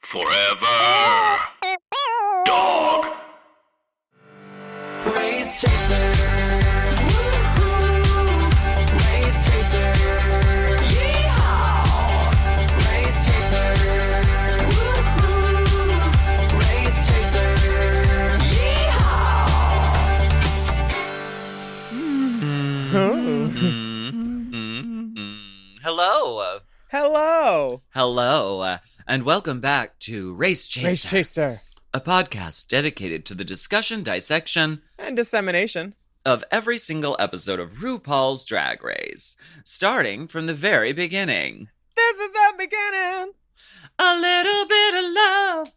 Forever. Dog. Race Chaser. Woo-hoo. Race Chaser. Yeehaw. Race Chaser. Woo-hoo. Race Chaser. Hello. Hello. Hello. And welcome back to Race Chaser. Race Chaser. A podcast dedicated to the discussion, dissection, And dissemination of every single episode of RuPaul's Drag Race, starting from the very beginning. This is the beginning. A little bit of love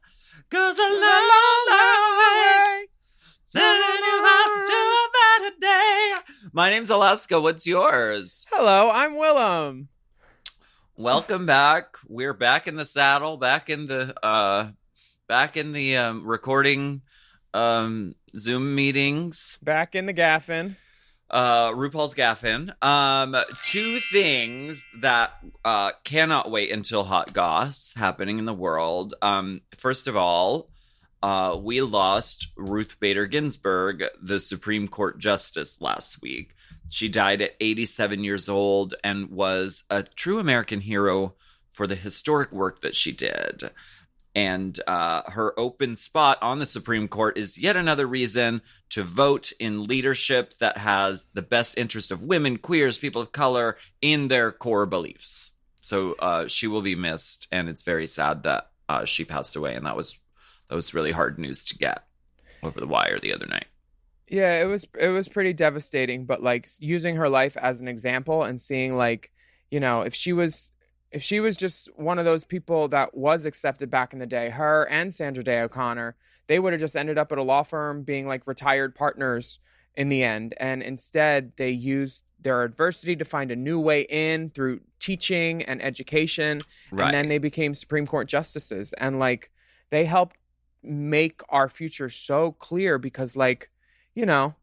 goes a long, long way. To a better day. My name's Alaska. What's yours? Hello, I'm Willam. Welcome back. We're back in the saddle, back in the recording Zoom meetings. Back in the gaffin. RuPaul's Gaffin. Two things that cannot wait until hot goss happening in the world. First of all, we lost Ruth Bader Ginsburg, the Supreme Court Justice, last week. She died at 87 years old and was a true American hero for the historic work that she did. And her open spot on the Supreme Court is yet another reason to vote in leadership that has the best interest of women, queers, people of color in their core beliefs. So she will be missed, and it's very sad that she passed away, and that was really hard news to get over the wire the other night. Yeah, it was pretty devastating, but like using her life as an example and seeing like, you know, if she was just one of those people that was accepted back in the day, her and Sandra Day O'Connor, they would have just ended up at a law firm being like retired partners in the end. And instead they used their adversity to find a new way in through teaching and education. Right. And then they became Supreme Court justices, and like they helped make our future so clear because like, you know,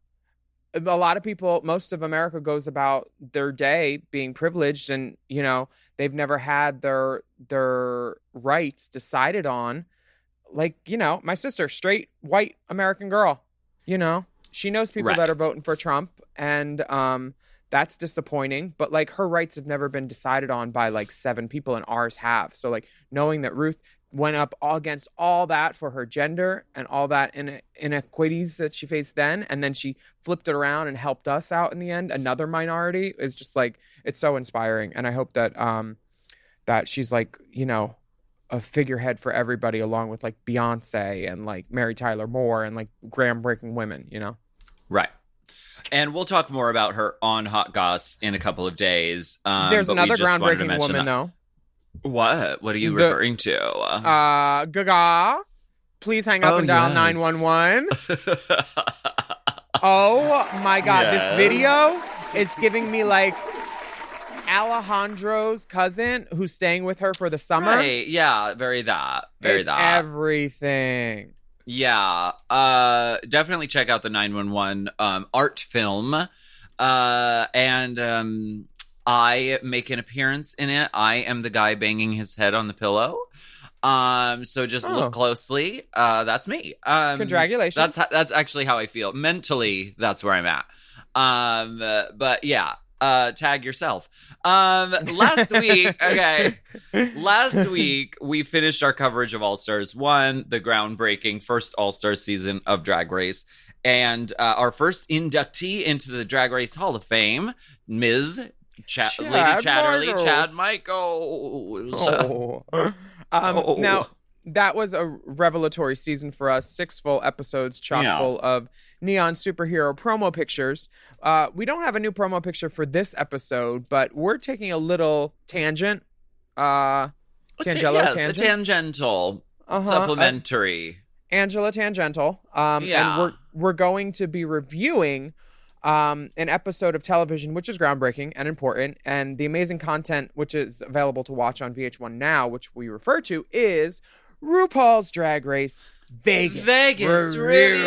a lot of people, most of America goes about their day being privileged, and, you know, they've never had their rights decided on. Like, you know, my sister, straight white American girl, you know, she knows people that are voting for Trump, and that's disappointing. But like her rights have never been decided on by like 7 people, and ours have. So like knowing that Ruth went up against all that for her gender and all that inequities that she faced then, and then she flipped it around and helped us out in the end, another minority, is just like, it's so inspiring. And I hope that that she's like, you know, a figurehead for everybody, along with like Beyonce and like Mary Tyler Moore and like groundbreaking women, you know? Right. And we'll talk more about her on Hot Goss in a couple of days. There's another groundbreaking woman, though. What? What are you referring to? Gaga. Please hang up and dial 911. Oh my God. Yes. This video is giving me like Alejandro's cousin who's staying with her for the summer. Right. Yeah. Very that. Everything. Yeah. Definitely check out the 911 art film. And I make an appearance in it. I am the guy banging his head on the pillow. So just look closely. That's me. Congratulations. That's actually how I feel. Mentally, that's where I'm at. But yeah, tag yourself. Last week, we finished our coverage of All-Stars 1, the groundbreaking first All-Star season of Drag Race. And our first inductee into the Drag Race Hall of Fame, Ms. Lady Chatterley, Chad Michaels. Now, that was a revelatory season for us. 6 full episodes chock full of neon superhero promo pictures. We don't have a new promo picture for this episode, but we're taking a little tangent. A tangential supplementary. Angela Tangential. And we're going to be reviewing an episode of television which is groundbreaking and important, and the amazing content which is available to watch on VH1 now, which we refer to, is RuPaul's Drag Race Vegas Revue.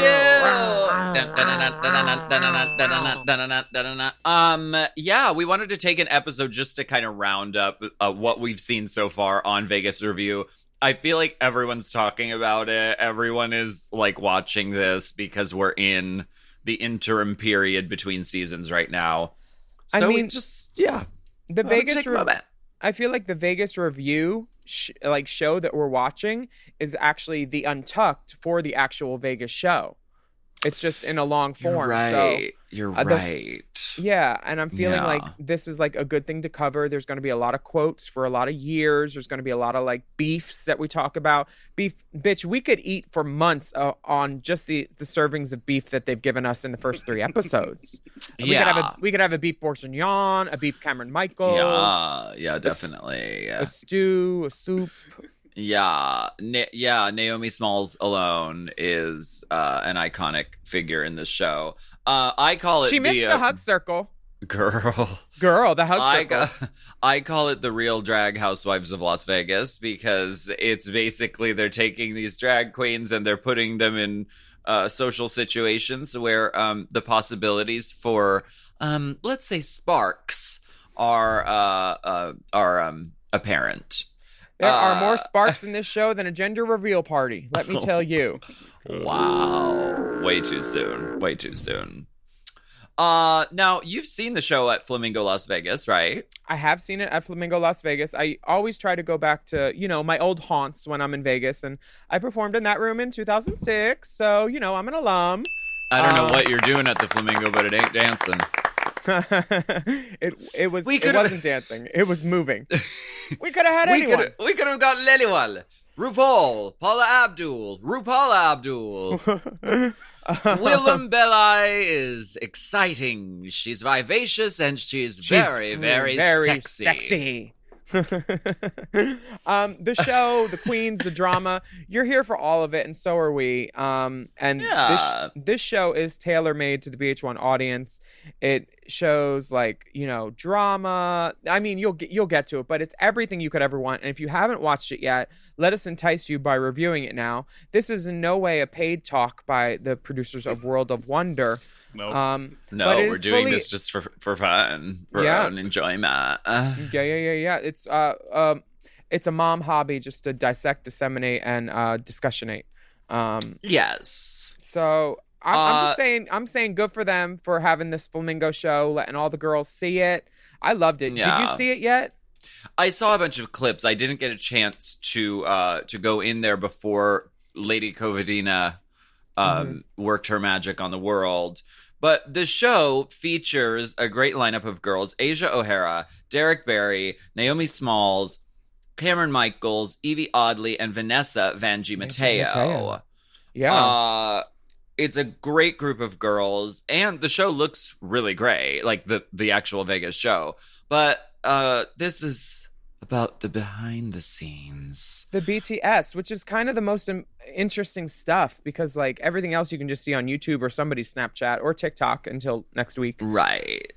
Yeah, we wanted to take an episode just to kind of round up what we've seen so far on Vegas Revue. I feel like everyone's talking about it. Everyone is like watching this because we're in the interim period between seasons right now. So I mean, the Vegas I feel like the Vegas Revue show that we're watching is actually the Untucked for the actual Vegas show. It's just in a long form. You're right. Yeah, and I'm feeling like this is like a good thing to cover. There's going to be a lot of quotes for a lot of years. There's going to be a lot of like beefs that we talk about. Beef, bitch, we could eat for months on just the servings of beef that they've given us in the first 3 episodes. We could have a beef bourguignon, a beef Cameron Michael. Yeah, definitely. A stew, a soup. Yeah, Naomi Smalls alone is an iconic figure in this show. I call it she missed the hug circle. Girl, the hug circle. I call it the real drag housewives of Las Vegas because it's basically they're taking these drag queens and they're putting them in social situations where the possibilities for let's say sparks are apparent. There are more sparks in this show than a gender reveal party, let me tell you. Wow. Way too soon. Now, you've seen the show at Flamingo Las Vegas, right? I have seen it at Flamingo Las Vegas. I always try to go back to, my old haunts when I'm in Vegas. And I performed in that room in 2006. So, I'm an alum. I don't know what you're doing at the Flamingo, but it ain't dancing. It wasn't dancing. It was moving. We could have had anyone. We could have gotten anyone. RuPaul, Paula Abdul, Willam Belli is exciting. She's vivacious and she's very, very, very sexy. The show, the queens, the drama, you're here for all of it, and so are we. This show is tailor-made to the VH1 audience. It shows drama. I mean, you'll get to it, but it's everything you could ever want. And if you haven't watched it yet, let us entice you by reviewing it now. This is in no way a paid talk by the producers of World of Wonder. No, we're doing this just for fun, for our own enjoyment. Yeah. It's a mom hobby just to dissect, disseminate, and discussionate. Yes. So I'm saying good for them for having this Flamingo show, letting all the girls see it. I loved it. Yeah. Did you see it yet? I saw a bunch of clips. I didn't get a chance to go in there before Lady Covidina worked her magic on the world. But the show features a great lineup of girls: Asia O'Hara, Derek Barry, Naomi Smalls, Cameron Michaels, Evie Oddly, and Vanessa Vanjie Mateo. Yeah. It's a great group of girls, and the show looks really great, like the actual Vegas show. But this is about the behind the scenes. The BTS, which is kind of the most interesting stuff because everything else you can just see on YouTube or somebody's Snapchat or TikTok until next week. Right.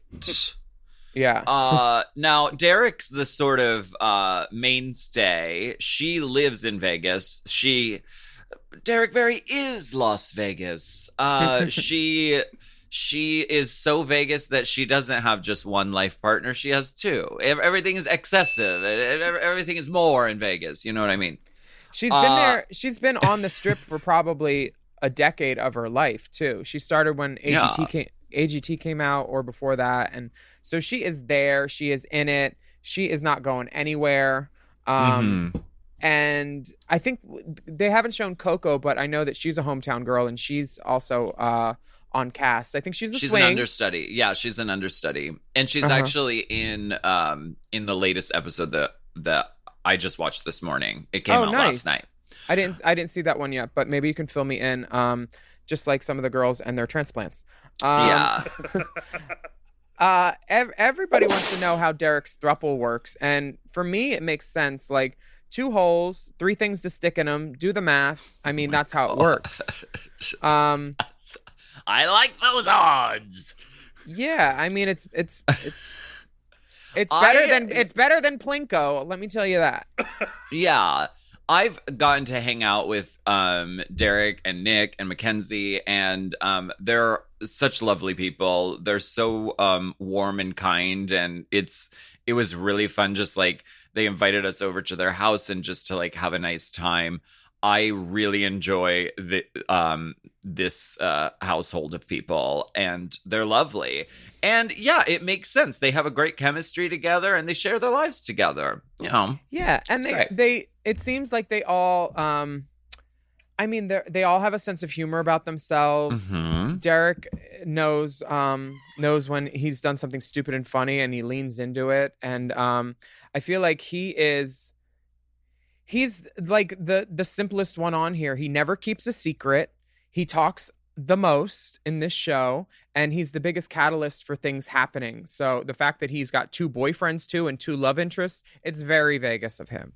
Yeah. Now, Derek's the sort of mainstay. She lives in Vegas. Derek Barry is Las Vegas. She is so Vegas that she doesn't have just one life partner. She has 2. Everything is excessive. Everything is more in Vegas. You know what I mean? She's been there. She's been on the strip for probably a decade of her life, too. She started when AGT came out or before that. And so she is there. She is in it. She is not going anywhere. And I think they haven't shown Coco, but I know that she's a hometown girl and she's also on cast. I think she's an understudy. Yeah, she's an understudy, and she's actually in the latest episode that I just watched this morning. It came out last night. I didn't see that one yet, but maybe you can fill me in. Just like some of the girls and their transplants. Everybody wants to know how Derek's throuple works, and for me, it makes sense. 2 holes, 3 things to stick in them. Do the math. I mean, that's how it works. I like those odds. Yeah, I mean it's better than Plinko. Let me tell you that. Yeah, I've gotten to hang out with Derek and Nick and Mackenzie, and they're such lovely people. They're so warm and kind, and it was really fun. Just like they invited us over to their house and just to like have a nice time. I really enjoy this household of people, and they're lovely. And yeah, it makes sense. They have a great chemistry together, and they share their lives together. You know. Yeah, and they it seems like they all I mean, they all have a sense of humor about themselves. Mm-hmm. Derek knows when he's done something stupid and funny, and he leans into it. And I feel like he's like the simplest one on here. He never keeps a secret. He talks the most in this show, and he's the biggest catalyst for things happening. So the fact that he's got 2 boyfriends too and 2 love interests, it's very Vegas of him.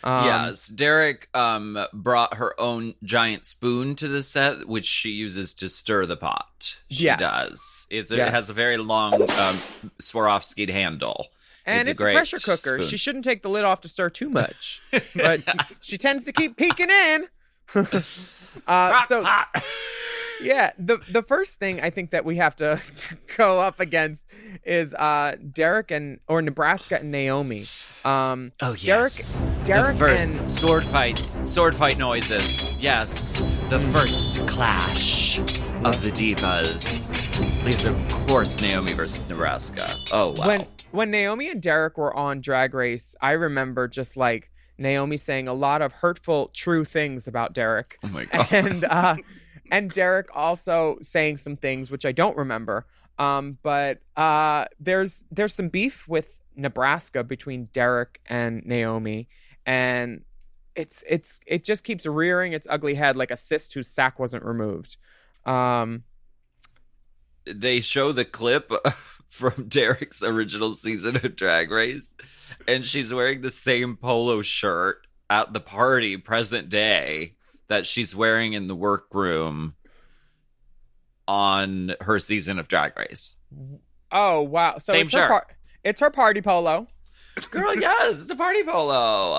Yes, Derek brought her own giant spoon to the set, which she uses to stir the pot. She does. It has a very long Swarovski'd handle. And it's a great pressure cooker. spoon. She shouldn't take the lid off to stir too much, but she tends to keep peeking in. Yeah, the first thing I think that we have to go up against is Derek or Nebraska and Naomi. Oh yes, Derek the first and sword fight noises. Yes, the first clash of the divas is of course Naomi versus Nebraska. Oh wow. When Naomi and Derek were on Drag Race, I remember just like Naomi saying a lot of hurtful, true things about Derek. Oh my god. And Derek also saying some things which I don't remember. But there's some beef with Nebraska between Derek and Naomi, and it just keeps rearing its ugly head like a cyst whose sac wasn't removed. They show the clip from Derek's original season of Drag Race, and she's wearing the same polo shirt at the party present day that she's wearing in the workroom on her season of Drag Race. Oh, wow. So same shirt. It's her party polo. Girl, yes, it's a party polo.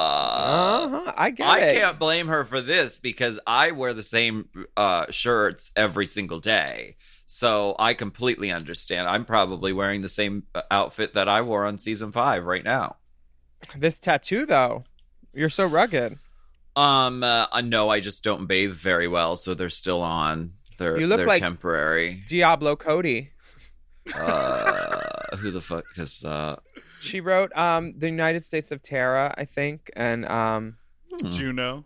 I get it. I can't blame her for this because I wear the same shirts every single day. So I completely understand. I'm probably wearing the same outfit that I wore on season 5 right now. This tattoo, though, you're so rugged. No, I just don't bathe very well, so they're still on. They're like temporary. Diablo Cody. Who the fuck is that? She wrote The United States of Terra, I think, and Juno.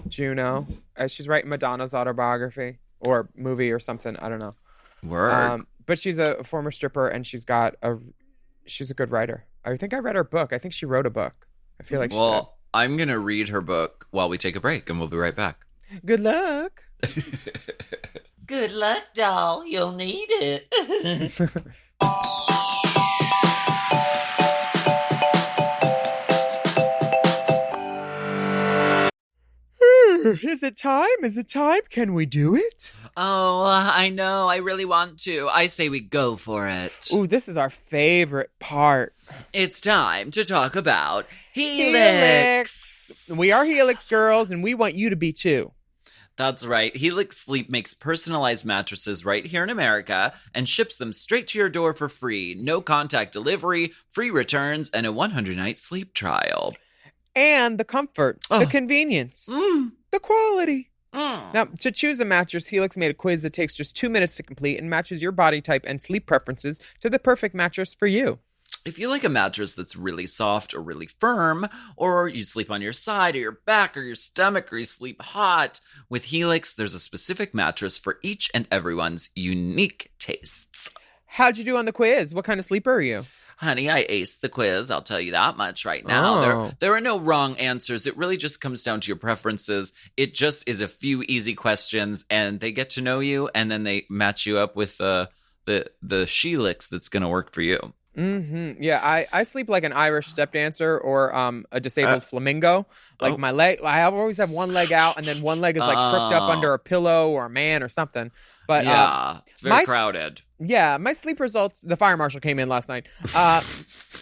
She's writing Madonna's autobiography or movie or something. I don't know. Word. But she's a former stripper, and she's a good writer. I think I read her book. I think she wrote a book. I feel like she did. I'm going to read her book while we take a break, and we'll be right back. Good luck. Good luck, doll. You'll need it. Is it time? Is it time? Can we do it? Oh, I know. I really want to. I say we go for it. Ooh, this is our favorite part. It's time to talk about Helix. We are Helix girls, and we want you to be too. That's right. Helix Sleep makes personalized mattresses right here in America and ships them straight to your door for free. No contact delivery, free returns, and a 100-night sleep trial. And the comfort, the convenience, the quality. Mm. Now, to choose a mattress, Helix made a quiz that takes just 2 minutes to complete and matches your body type and sleep preferences to the perfect mattress for you. If you like a mattress that's really soft or really firm, or you sleep on your side or your back or your stomach or you sleep hot, with Helix, there's a specific mattress for each and everyone's unique tastes. How'd you do on the quiz? What kind of sleeper are you? Honey, I aced the quiz. I'll tell you that much right now. Oh. There are no wrong answers. It really just comes down to your preferences. It just is a few easy questions, and they get to know you, and then they match you up with the Helix that's going to work for you. Mm-hmm. Yeah, I sleep like an Irish step dancer or a disabled flamingo. Like my leg, I always have one leg out, and then one leg is like crooked up under a pillow or a man or something. But yeah, it's very crowded. Yeah, my sleep results. The fire marshal came in last night.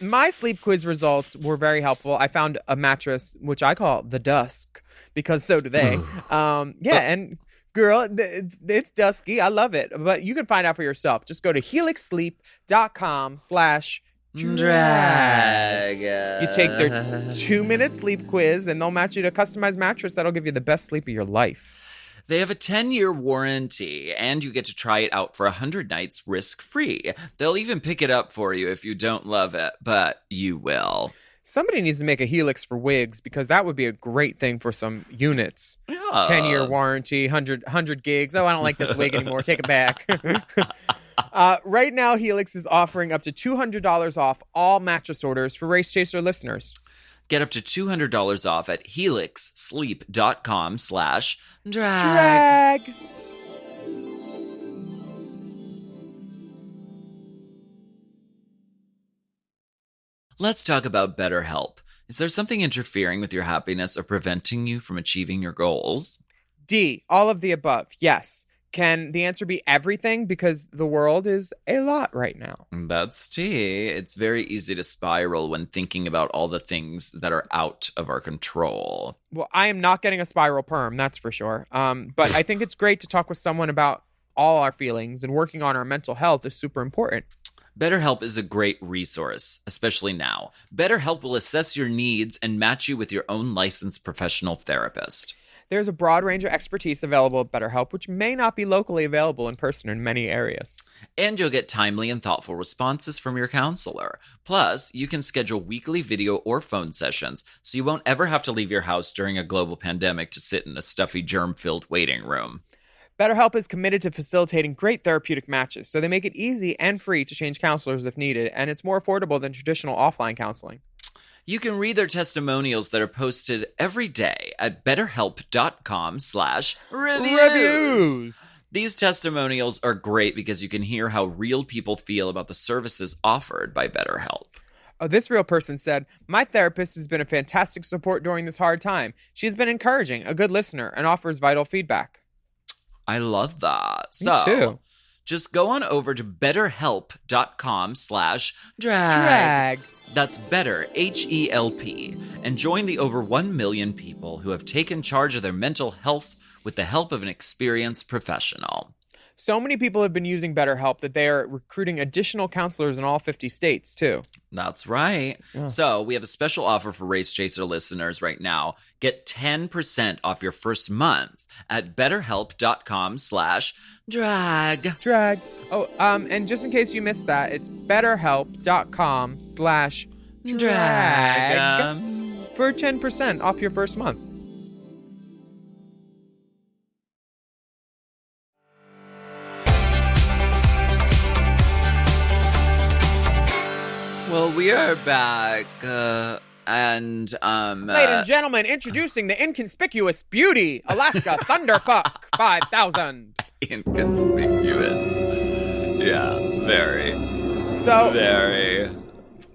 my sleep quiz results were very helpful. I found a mattress, which I call the Dusk, because so do they. And girl, it's dusky. I love it. But you can find out for yourself. Just go to helixsleep.com/drag. You take their 2-minute sleep quiz, and they'll match you to a customized mattress that'll give you the best sleep of your life. They have a 10-year warranty, and you get to try it out for 100 nights risk-free. They'll even pick it up for you if you don't love it, but you will. Somebody needs to make a Helix for wigs, because that would be a great thing for some units. Yeah. 10-year warranty, 100 gigs. Oh, I don't like this wig anymore. Take it back. Right now, Helix is offering up to $200 off all mattress orders for Race Chaser listeners. Get up to $200 off at helixsleep.com/drag. Drag. Let's talk about BetterHelp. Is there something interfering with your happiness or preventing you from achieving your goals? D, all of the above. Yes. Can the answer be everything? Because the world is a lot right now. That's T. It's very easy to spiral when thinking about all the things that are out of our control. Well, I am not getting a spiral perm, that's for sure. But I think it's great to talk with someone about all our feelings, and working on our mental health is super important. BetterHelp is a great resource, especially now. BetterHelp will assess your needs and match you with your own licensed professional therapist. There's a broad range of expertise available at BetterHelp, which may not be locally available in person in many areas. And you'll get timely and thoughtful responses from your counselor. Plus, you can schedule weekly video or phone sessions, so you won't ever have to leave your house during a global pandemic to sit in a stuffy, germ-filled waiting room. BetterHelp is committed to facilitating great therapeutic matches, so they make it easy and free to change counselors if needed, and it's more affordable than traditional offline counseling. You can read their testimonials that are posted every day at betterhelp.com/reviews. These testimonials are great because you can hear how real people feel about the services offered by BetterHelp. Oh, this real person said, "My therapist has been a fantastic support during this hard time. She's been encouraging, a good listener, and offers vital feedback." I love that. Me too. Just go on over to betterhelp.com/drag. That's better, HELP, and join the over 1 million people who have taken charge of their mental health with the help of an experienced professional. So many people have been using BetterHelp that they are recruiting additional counselors in all 50 states, too. That's right. Yeah. So we have a special offer for Race Chaser listeners right now. Get 10% off your first month at betterhelp.com/drag. Drag. Oh, and just in case you missed that, it's betterhelp.com/drag for 10% off your first month. Well, we are back, and Ladies and gentlemen, introducing the inconspicuous beauty, Alaska Thunderfuck 5000. Inconspicuous. Yeah, very. So, Very.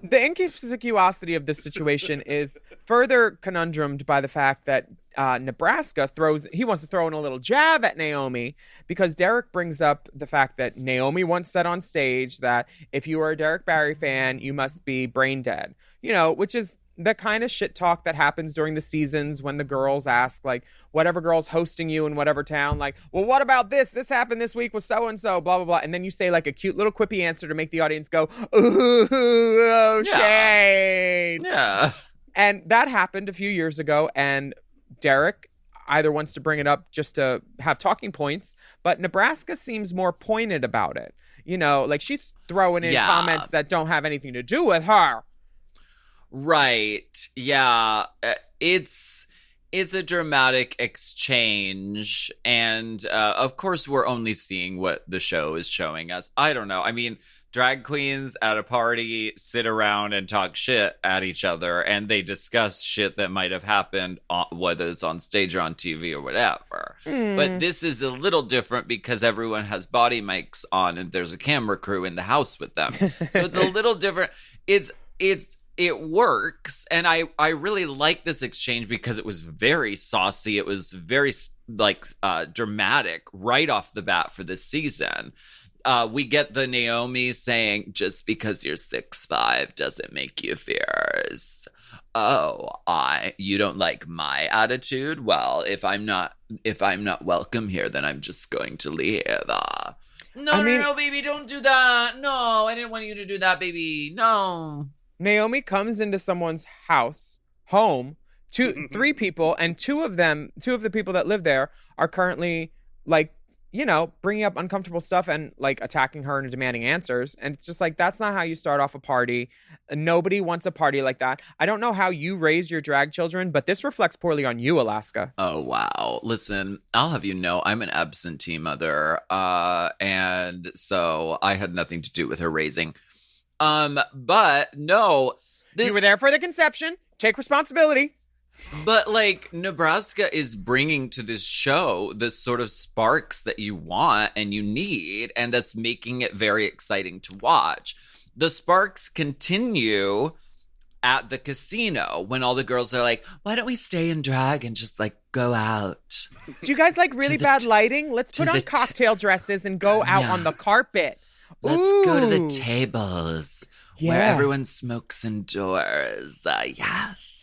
the inconspicuosity of this situation is further conundrumed by the fact that Nebraska wants to throw in a little jab at Naomi, because Derek brings up the fact that Naomi once said on stage that if you are a Derek Barry fan, you must be brain dead. You know, which is the kind of shit talk that happens during the seasons when the girls ask, like, whatever girl's hosting you in whatever town, like, well, what about this? This happened this week with so-and-so, blah, blah, blah. And then you say, like, a cute little quippy answer to make the audience go, ooh, oh, shade. Yeah. And that happened a few years ago, and Derek either wants to bring it up just to have talking points, but Nebraska seems more pointed about it. You know, like, she's throwing in comments that don't have anything to do with her. Right. Yeah. It's a dramatic exchange. And of course, we're only seeing what the show is showing us. I don't know. I mean, drag queens at a party sit around and talk shit at each other, and they discuss shit that might have happened, whether it's on stage or on TV or whatever. But this is a little different because everyone has body mics on and there's a camera crew in the house with them. So it's a little different. It works, and I really like this exchange because it was very saucy. It was very dramatic right off the bat for this season. We get the Naomi saying, just because you're 6'5" doesn't make you fierce. Oh, you don't like my attitude? Well, if I'm not welcome here, then I'm just going to leave. No, baby, don't do that. No, I didn't want you to do that, baby. No. Naomi comes into someone's home, three people, and two of the people that live there are currently like, you know, bringing up uncomfortable stuff and like attacking her and demanding answers. And it's just like, that's not how you start off a party. Nobody wants a party like that. I don't know how you raise your drag children, but this reflects poorly on you, Alaska. Oh, wow. Listen, I'll have you know, I'm an absentee mother. And so I had nothing to do with her raising. But no. You were there for the conception. Take responsibility. But, like, Nebraska is bringing to this show the sort of sparks that you want and you need, and that's making it very exciting to watch. The sparks continue at the casino when all the girls are like, why don't we stay in drag and just, like, go out? Do you guys like really bad lighting? Let's put on cocktail dresses and go out on the carpet. Let's go to the tables where everyone smokes indoors. Yes.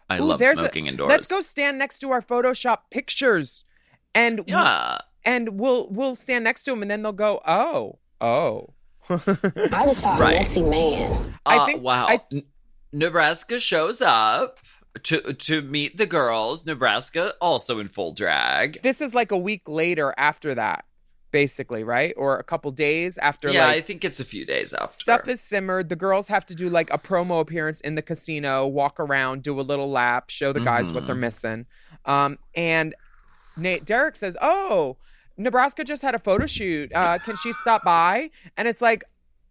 I love smoking indoors. Let's go stand next to our Photoshop pictures, and we'll stand next to them, and then they'll go, oh. I just saw a messy man. Wow. Nebraska shows up to meet the girls. Nebraska also in full drag. This is like a week later after that, basically, right? Or a couple days after. Yeah, I think it's a few days after. Stuff is simmered. The girls have to do like a promo appearance in the casino, walk around, do a little lap, show the guys what they're missing. And Derek says, oh, Nebraska just had a photo shoot. Can she stop by? And it's like,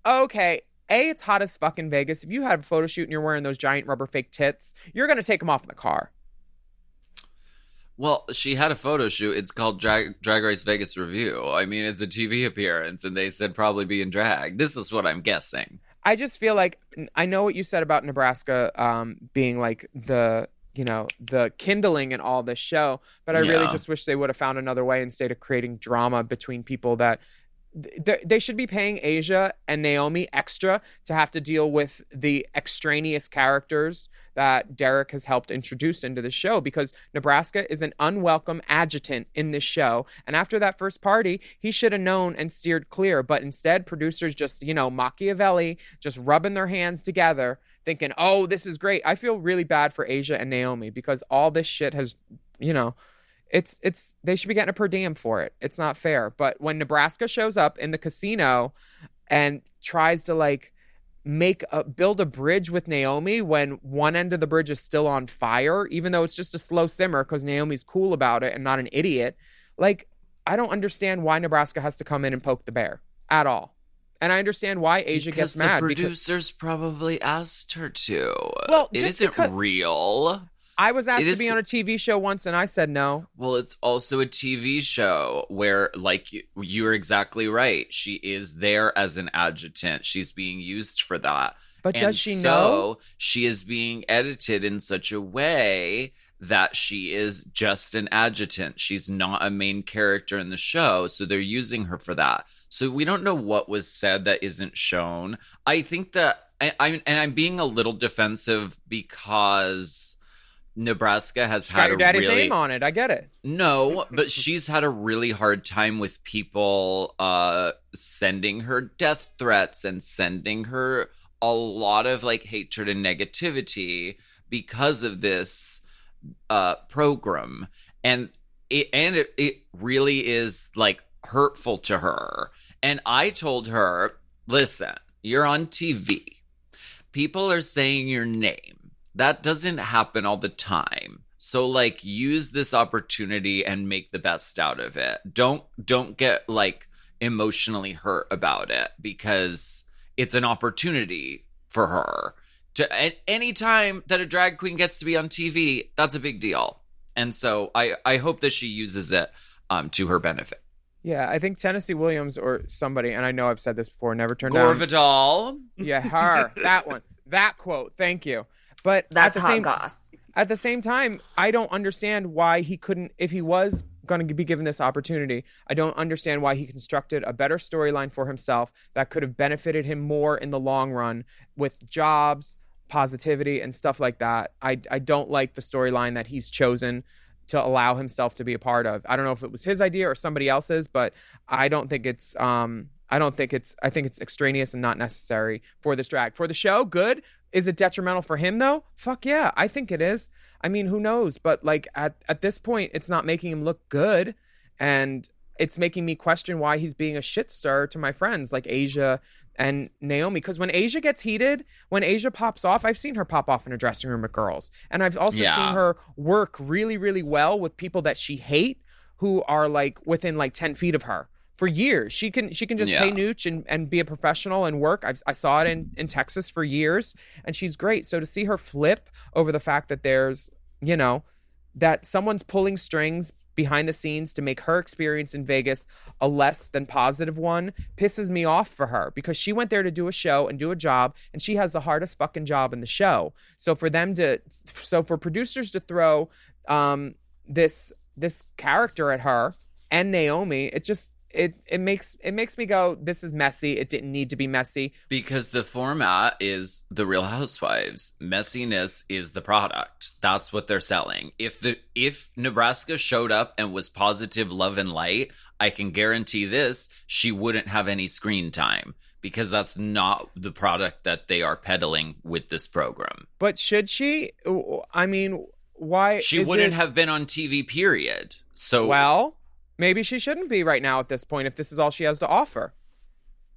okay, it's hot as fuck in Vegas. If you have a photo shoot and you're wearing those giant rubber fake tits, you're going to take them off in the car. Well, she had a photo shoot. It's called Drag Race Vegas Revue. I mean, it's a TV appearance, and they said probably be in drag. This is what I'm guessing. I just feel like, I know what you said about Nebraska being like the kindling in all this show, but I really just wish they would have found another way instead of creating drama between people that they should be paying Asia and Naomi extra to have to deal with the extraneous characters that Derek has helped introduce into the show, because Nebraska is an unwelcome adjutant in this show. And after that first party, he should have known and steered clear. But instead, producers just, Machiavelli, just rubbing their hands together, thinking, oh, this is great. I feel really bad for Asia and Naomi because all this shit has, it's they should be getting a per diem for it. It's not fair. But when Nebraska shows up in the casino and tries to like build a bridge with Naomi when one end of the bridge is still on fire, even though it's just a slow simmer because Naomi's cool about it and not an idiot. Like, I don't understand why Nebraska has to come in and poke the bear at all. And I understand why Asia gets mad. Because the producers probably asked her to. Well, it isn't real. I was asked to be on a TV show once and I said no. Well, it's also a TV show where, like, you're exactly right. She is there as an adjutant. She's being used for that. But does she know? So she is being edited in such a way that she is just an adjutant. She's not a main character in the show. So they're using her for that. So we don't know what was said that isn't shown. I think that, I'm being a little defensive because Nebraska has had your daddy's name on it. I get it. No, but she's had a really hard time with people sending her death threats and sending her a lot of like hatred and negativity because of this program, and it really is like hurtful to her. And I told her, listen, you're on TV. People are saying your name. That doesn't happen all the time. So like use this opportunity and make the best out of it. Don't get like emotionally hurt about it because it's an opportunity for her. Any time that a drag queen gets to be on TV, that's a big deal. And so I hope that she uses it to her benefit. Yeah, I think Tennessee Williams or somebody, and I know I've said this before, never turned Gore down. Vidal. Yeah, her. That one. That quote. Thank you. But That's at the hot same, goss. at the same time, I don't understand why he couldn't, if he was going to be given this opportunity, I don't understand why he constructed a better storyline for himself that could have benefited him more in the long run with jobs, positivity, and stuff like that. I don't like the storyline that he's chosen to allow himself to be a part of. I don't know if it was his idea or somebody else's, but I think it's extraneous and not necessary for this drag. For the show, good. Is it detrimental for him though? Fuck yeah, I think it is. I mean, who knows? But like at this point, it's not making him look good, and it's making me question why he's being a shit stir to my friends like Asia and Naomi. Because when Asia gets heated, when Asia pops off, I've seen her pop off in a dressing room with girls, and I've also seen her work really, really well with people that she hate who are like within like 10 feet of her. For years, she can just pay nooch and be a professional and work. I saw it in Texas for years, and she's great. So to see her flip over the fact that there's, you know, that someone's pulling strings behind the scenes to make her experience in Vegas a less than positive one pisses me off for her, because she went there to do a show and do a job, and she has the hardest fucking job in the show. So for producers to throw this character at her and Naomi, it makes me go, this is messy. It didn't need to be messy. Because the format is the Real Housewives. Messiness is the product. That's what they're selling. If Nebraska showed up and was positive love and light, I can guarantee this, she wouldn't have any screen time, because that's not the product that they are peddling with this program. But should she? I mean, why? She wouldn't have been on TV, period. So well, maybe she shouldn't be right now at this point if this is all she has to offer.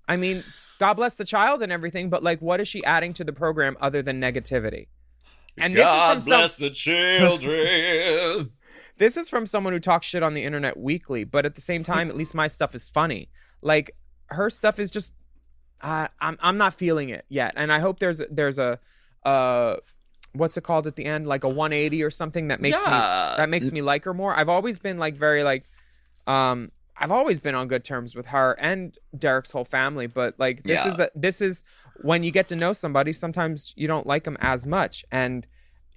I mean, God bless the child and everything, but like, what is she adding to the program other than negativity? And God bless the children. This is from someone who talks shit on the internet weekly, but at the same time, at least my stuff is funny. Like, her stuff is just, I'm not feeling it yet, and I hope there's a what's it called at the end, like a 180 or something that makes me like her more. I've always been like very like. I've always been on good terms with her and Derek's whole family, but like this is when you get to know somebody, sometimes you don't like them as much. And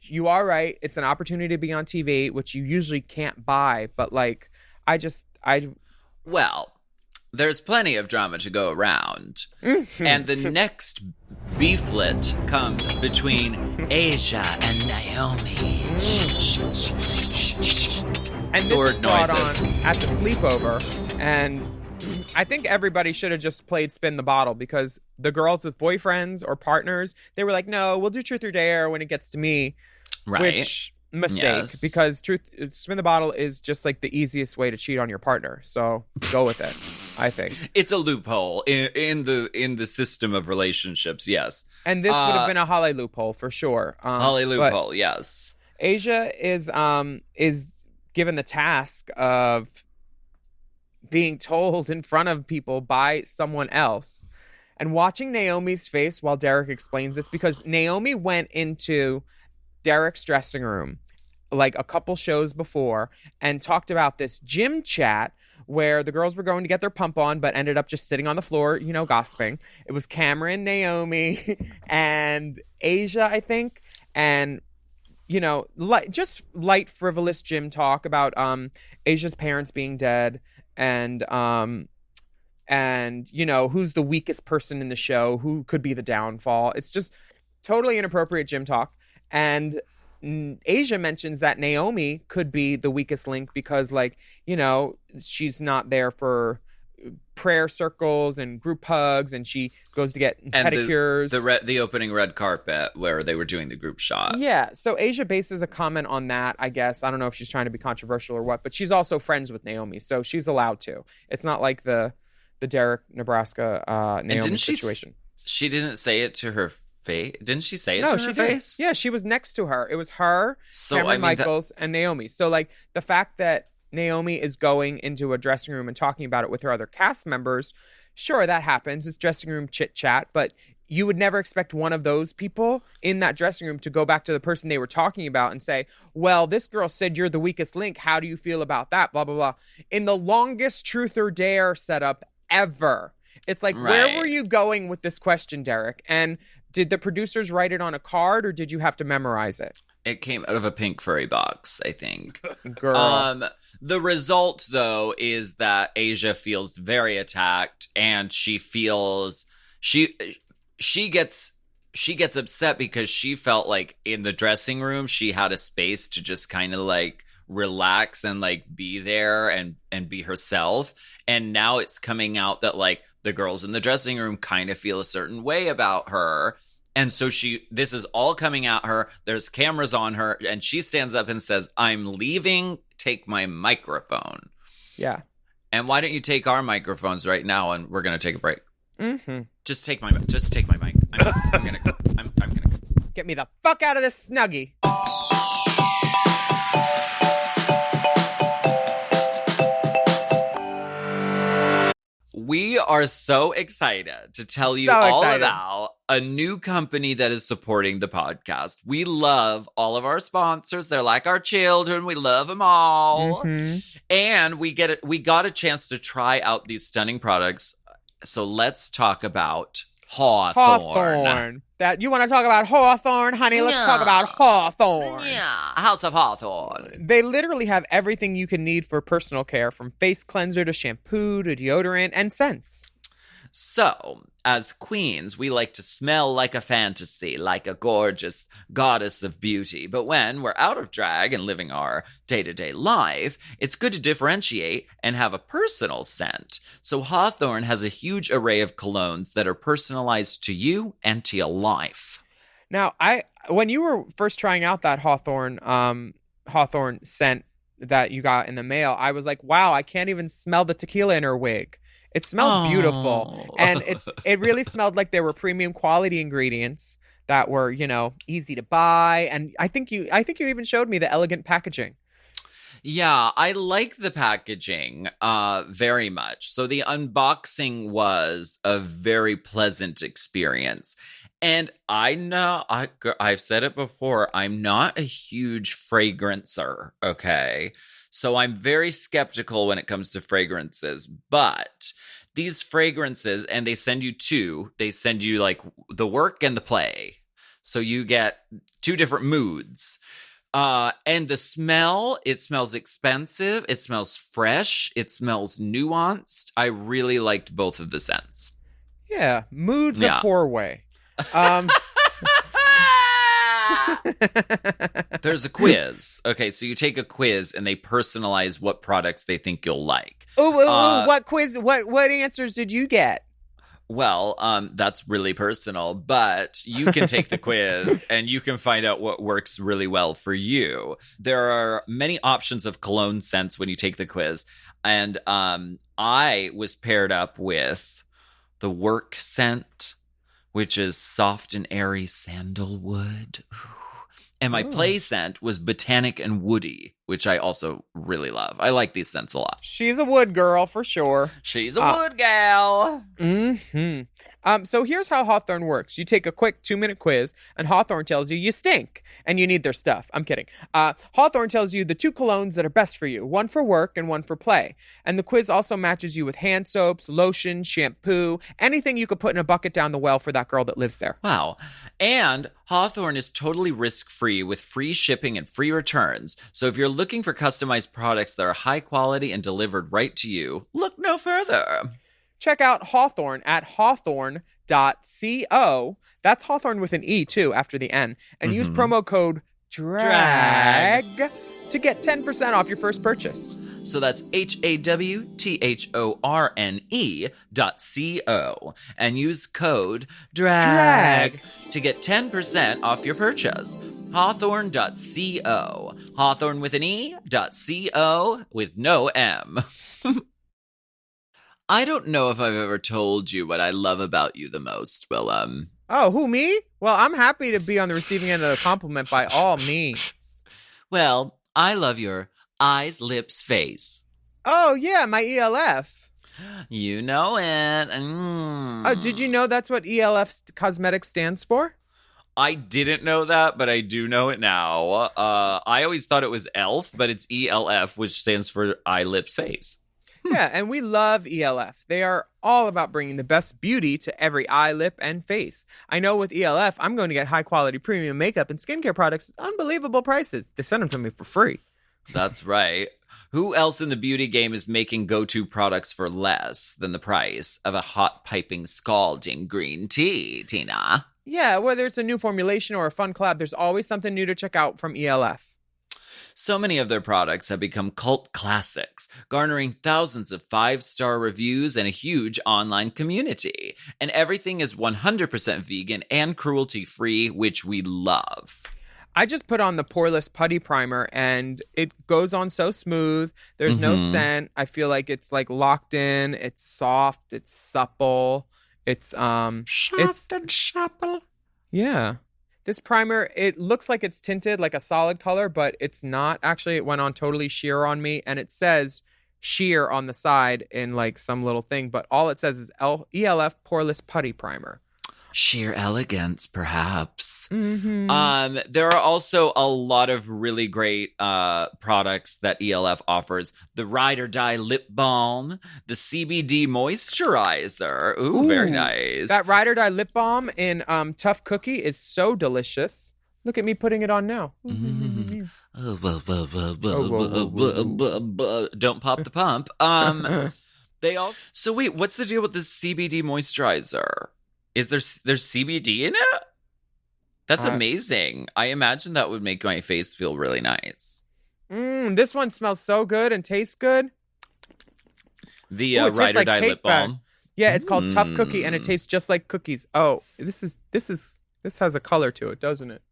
you are right, it's an opportunity to be on TV, which you usually can't buy. But like, well, there's plenty of drama to go around, and the next beeflet comes between Asia and Naomi. And this was brought on at the sleepover, and I think everybody should have just played Spin the Bottle, because the girls with boyfriends or partners, they were like, no, we'll do Truth or Dare when it gets to me. Right. Which, mistake, because Spin the Bottle is just like the easiest way to cheat on your partner. So go with it, I think. It's a loophole in the system of relationships, yes. And this would have been a Holly loophole for sure. Holly loophole, yes. Asia is given the task of being told in front of people by someone else, and watching Naomi's face while Derek explains this, because Naomi went into Derek's dressing room like a couple shows before and talked about this gym chat where the girls were going to get their pump on but ended up just sitting on the floor, you know, gossiping. It was Cameron, Naomi, and Asia, I think, and you know, just light, frivolous gym talk about Asia's parents being dead, and you know, who's the weakest person in the show, who could be the downfall. It's just totally inappropriate gym talk. And Asia mentions that Naomi could be the weakest link because, like, you know, she's not there for prayer circles and group hugs, and she goes to get pedicures. The opening red carpet where they were doing the group shot. Yeah, so Asia bases a comment on that, I guess. I don't know if she's trying to be controversial or what, but she's also friends with Naomi, so she's allowed to. It's not like the Derek, Nebraska, Naomi situation. She didn't say it to her face. Didn't she say it to her face? Yeah, she was next to her. It was her, Cameron Michaels, and Naomi. So, like, the fact that Naomi is going into a dressing room and talking about it with her other cast members, sure, that happens. It's dressing room chit chat, but you would never expect one of those people in that dressing room to go back to the person they were talking about and say, well, this girl said you're the weakest link. How do you feel about that? Blah, blah, blah. In the longest Truth or Dare setup ever. It's like, where were you going with this question, Derek? And did the producers write it on a card, or did you have to memorize it? It came out of a pink furry box, I think. Girl. The result, though, is that Asia feels very attacked, and she feels she gets upset because she felt like in the dressing room she had a space to just kind of like relax and like be there and be herself, and now it's coming out that like the girls in the dressing room kind of feel a certain way about her. And so this is all coming at her. There's cameras on her, and she stands up and says, "I'm leaving. Take my microphone." Yeah. And why don't you take our microphones right now, and we're gonna take a break. Mm-hmm. Just take my mic. I'm gonna go. I'm gonna go. Get me the fuck out of this snuggie. We are so excited to tell you So all excited. about a new company that is supporting the podcast. We love all of our sponsors. They're like our children. We love them all. Mhm. And we got a chance to try out these stunning products. So let's talk about Hawthorne. That you want to talk about Hawthorne, honey? Let's talk about Hawthorne. Yeah, House of Hawthorne. They literally have everything you can need for personal care, from face cleanser to shampoo to deodorant and scents. So, as queens, we like to smell like a fantasy, like a gorgeous goddess of beauty. But when we're out of drag and living our day-to-day life, it's good to differentiate and have a personal scent. So Hawthorne has a huge array of colognes that are personalized to you and to your life. Now, when you were first trying out that Hawthorne scent that you got in the mail, I was like, wow, I can't even smell the tequila in her wig. It smelled beautiful, and it really smelled like there were premium quality ingredients that were, easy to buy. And I think you even showed me the elegant packaging. Yeah, I like the packaging very much. So the unboxing was a very pleasant experience. And I know, I've said it before, I'm not a huge fragrancer, okay? So I'm very skeptical when it comes to fragrances. But these fragrances, and they send you like the work and the play. So you get two different moods. And the smell, it smells expensive, it smells fresh, it smells nuanced. I really liked both of the scents. Yeah, moods a four-way. There's a quiz. Okay, so you take a quiz and they personalize what products they think you'll like. Ooh, what quiz? What answers did you get? Well, that's really personal, but you can take the quiz and you can find out what works really well for you. There are many options of cologne scents when you take the quiz. And I was paired up with the work scent, which is soft and airy sandalwood. And my play scent was botanic and woody, which I also really love. I like these scents a lot. She's a wood girl for sure. She's a wood gal. Mm-hmm. So here's how Hawthorne works. You take a quick 2-minute quiz, and Hawthorne tells you stink, and you need their stuff. I'm kidding. Hawthorne tells you the 2 colognes that are best for you, one for work and one for play. And the quiz also matches you with hand soaps, lotion, shampoo, anything you could put in a bucket down the well for that girl that lives there. Wow. And Hawthorne is totally risk-free with free shipping and free returns. So if you're looking for customized products that are high quality and delivered right to you, look no further. Check out Hawthorne at hawthorne.co. That's Hawthorne with an E, too, after the N. And use promo code DRAG to get 10% off your first purchase. So that's HAWTHORNE.co. And use code DRAG to get 10% off your purchase. Hawthorne.co. Hawthorne with an E.co with no M. I don't know if I've ever told you what I love about you the most, Willam. Oh, who, me? Well, I'm happy to be on the receiving end of the compliment by all means. Well, I love your eyes, lips, face. Oh, yeah, my e.l.f. You know it. Oh, did you know that's what e.l.f. Cosmetics stands for? I didn't know that, but I do know it now. I always thought it was e.l.f., but it's e.l.f., which stands for eye, lips, face. Yeah, and we love e.l.f. They are all about bringing the best beauty to every eye, lip, and face. I know with e.l.f., I'm going to get high-quality premium makeup and skincare products at unbelievable prices. They send them to me for free. That's right. Who else in the beauty game is making go-to products for less than the price of a hot, piping, scalding green tea, Tina? Yeah, whether it's a new formulation or a fun collab, there's always something new to check out from e.l.f. So many of their products have become cult classics, garnering thousands of 5-star reviews and a huge online community. And everything is 100% vegan and cruelty-free, which we love. I just put on the Poreless Putty Primer, and it goes on so smooth. There's no scent. I feel like it's like locked in. It's soft. It's supple. It's Soft and supple. Yeah. This primer, it looks like it's tinted like a solid color, but it's not. Actually, it went on totally sheer on me, and it says sheer on the side in like some little thing, but all it says is e.l.f. Poreless Putty Primer. Sheer elegance, perhaps. Mm-hmm. There are also a lot of really great products that e.l.f. offers. The Ride or Die Lip Balm, the CBD Moisturizer. Ooh, very nice. That Ride or Die Lip Balm in Tough Cookie is so delicious. Look at me putting it on now. Don't pop the pump. So wait, what's the deal with this CBD moisturizer? Is there's CBD in it? That's amazing. I imagine that would make my face feel really nice. This one smells so good and tastes good. The Ooh, it tastes Ride or like Die cake lip batter. balm. Yeah, it's called Tough Cookie, and it tastes just like cookies. Oh, this has a color to it, doesn't it?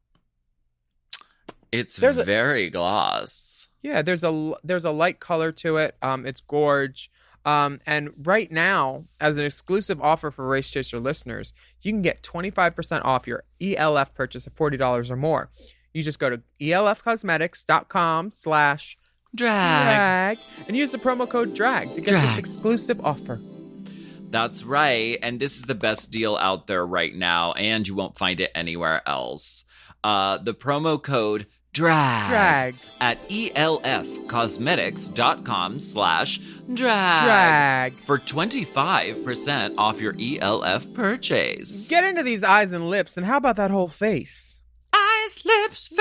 It's very gloss. Yeah, there's a light color to it. It's gorge. And right now, as an exclusive offer for Race Chaser listeners, you can get 25% off your e.l.f. purchase of $40 or more. You just go to elfcosmetics.com/drag and use the promo code DRAG to get this exclusive offer. That's right. And this is the best deal out there right now, and you won't find it anywhere else. The promo code DRAG at elfcosmetics.com/drag for 25% off your e.l.f. purchase. Get into these eyes and lips, and how about that whole face? Eyes, lips, face.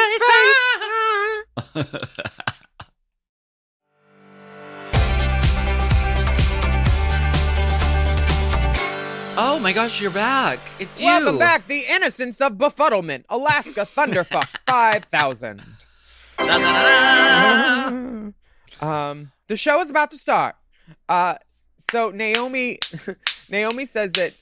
Oh my gosh, you're back. It's you. Welcome back, the innocence of befuddlement. Alaska Thunderfuck 5000. The show is about to start. So Naomi says that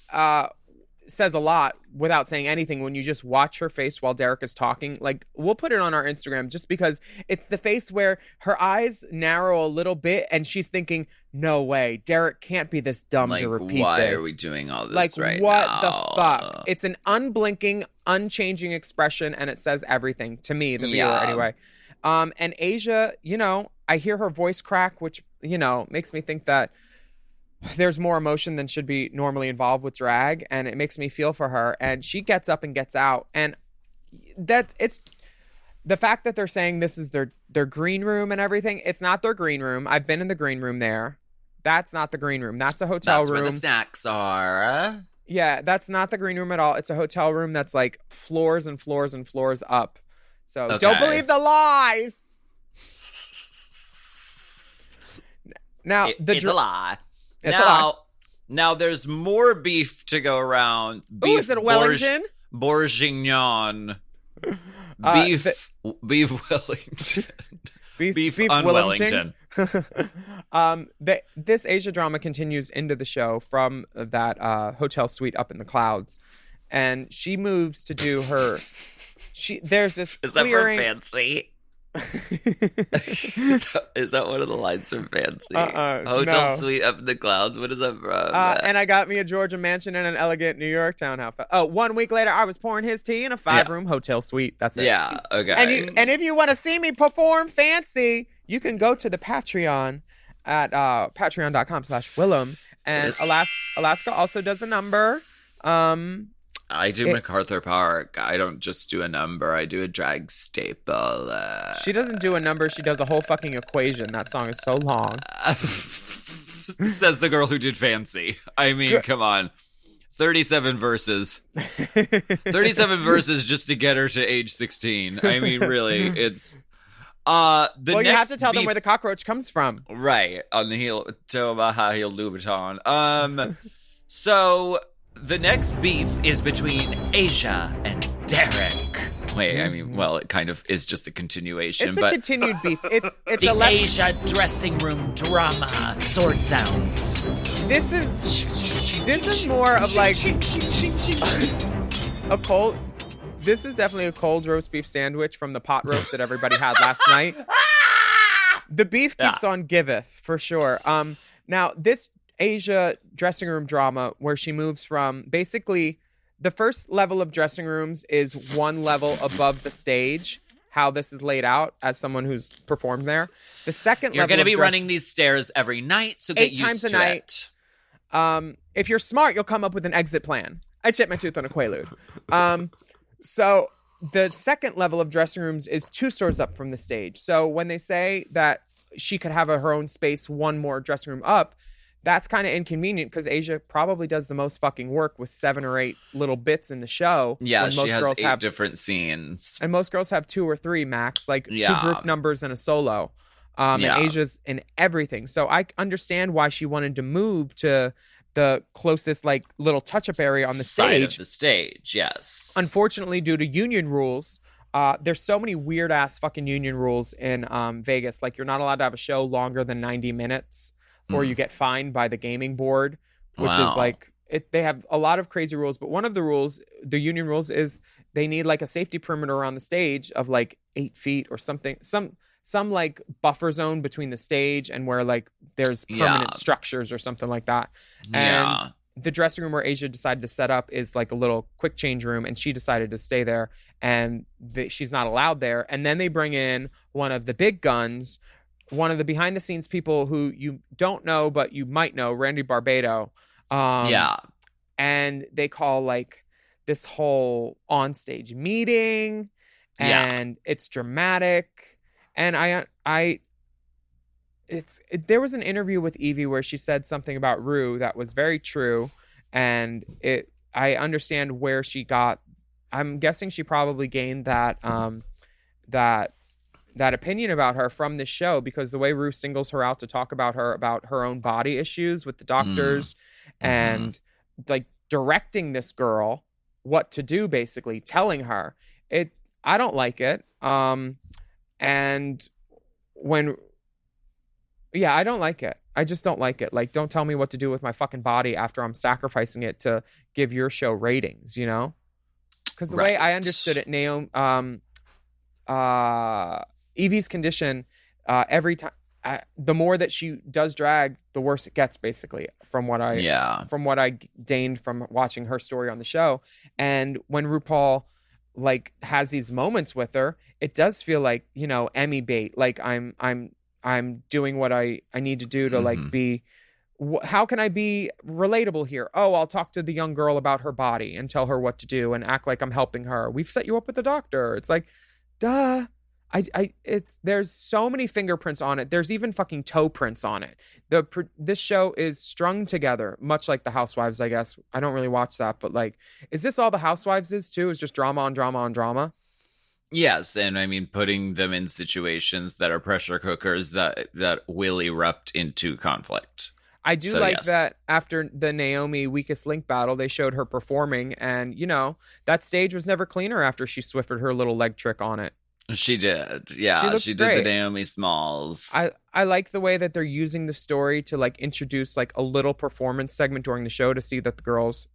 says a lot without saying anything when you just watch her face while Derek is talking. Like, we'll put it on our Instagram just because it's the face where her eyes narrow a little bit and she's thinking, no way, Derek can't be this dumb to repeat why this. Are we doing all this like, right what now? the fuck? It's an unblinking, unchanging expression, and it says everything to me, the viewer, anyway. And Asia, I hear her voice crack, which, makes me think that there's more emotion than should be normally involved with drag, and it makes me feel for her. And she gets up and gets out, and it's the fact that they're saying this is their green room and everything. It's not their green room. I've been in the green room there. That's not the green room. That's a hotel room. That's where the snacks are. Yeah, that's not the green room at all. It's a hotel room that's like floors and floors and floors up. So Don't believe the lies. Now It's a lie. It's a lie. Now there's more beef to go around. Beef is it Wellington? Bourguignon. Beef Wellington. Beef on Wellington. This Asia drama continues into the show from that hotel suite up in the clouds, and she moves to do her. There's this. Is clearing... that for Fancy? is that one of the lines from Fancy? Hotel suite up in the clouds. What is that from? And I got me a Georgia mansion and an elegant New York townhouse. 1 week later, I was pouring his tea in a 5-room hotel suite. That's it. Yeah. Okay. And if you want to see me perform Fancy, you can go to the Patreon at patreon.com/Willam. And Alaska also does a number. I do MacArthur Park. I don't just do a number. I do a drag staple. She doesn't do a number. She does a whole fucking equation. That song is so long. Says the girl who did Fancy. I mean, come on. 37 verses. 37 verses just to get her to age 16. I mean, really, it's... well, you have to tell them where the cockroach comes from. Right. On the heel, toe of a high-heel Louboutin. So, the next beef is between Asia and Derek. Wait, I mean, well, it kind of is just a continuation. It's but a continued beef. It's The a Asia dressing room drama. Sword sounds. This is more of like a cold. This is definitely a cold roast beef sandwich from the pot roast that everybody had last night. The beef keeps on giveth for sure. Now this Asia dressing room drama where she moves from basically the first level of dressing rooms is one level above the stage. How this is laid out as someone who's performed there. The second you're level going to be of running these stairs every night, so get 8 times used a to night. it. If you're smart, you'll come up with an exit plan. I chipped my tooth on a Quaalude. So the second level of dressing rooms is 2 stores up from the stage. So when they say that she could have her own space, one more dressing room up, that's kind of inconvenient because Asia probably does the most fucking work with 7 or 8 little bits in the show. Yeah, she has 8 different scenes. And most girls have 2 or 3 max, like 2 group numbers and a solo. And Asia's in everything. So I understand why she wanted to move to the closest like little touch-up area on the Side stage. of the stage, yes. Unfortunately, due to union rules, there's so many weird-ass fucking union rules in Vegas. Like, you're not allowed to have a show longer than 90 minutes or you get fined by the gaming board, which is like... They have a lot of crazy rules, but one of the rules, the union rules, is they need like a safety perimeter around the stage of like 8 feet or something. Some like buffer zone between the stage and where like there's permanent structures or something like that. And the dressing room where Asia decided to set up is like a little quick change room, and she decided to stay there, and she's not allowed there. And then they bring in one of the big guns, one of the behind the scenes people who you don't know, but you might know, Randy Barbado. And they call like this whole onstage meeting, and it's dramatic. And there was an interview with Evie where she said something about Rue that was very true, and I understand where she got. I'm guessing she probably gained that opinion about her from this show, because the way Rue singles her out to talk about her own body issues with the doctors and like directing this girl what to do, basically telling her I don't like it. And I don't like it. I just don't like it. Like, don't tell me what to do with my fucking body after I'm sacrificing it to give your show ratings, you know? Because the way I understood it, Naomi, Evie's condition, every time, the more that she does drag, the worse it gets, basically, from what I gained from watching her story on the show. And when RuPaul like has these moments with her, it does feel like, you know, Emmy bait. Like I'm doing what I need to do to like be. How can I be relatable here? Oh, I'll talk to the young girl about her body and tell her what to do and act like I'm helping her. We've set you up with the doctor. It's like, duh. There's so many fingerprints on it. There's even fucking toe prints on it. This show is strung together, much like The Housewives, I guess. I don't really watch that, but like, is this all The Housewives is too? Is just drama on drama on drama? Yes, and I mean, putting them in situations that are pressure cookers that will erupt into conflict. I do that after the Naomi weakest link battle, they showed her performing, and you know, that stage was never cleaner after she swiffered her little leg trick on it. She did. Yeah, she did the Naomi Smalls. I like the way that they're using the story to like introduce like a little performance segment during the show to see that the girls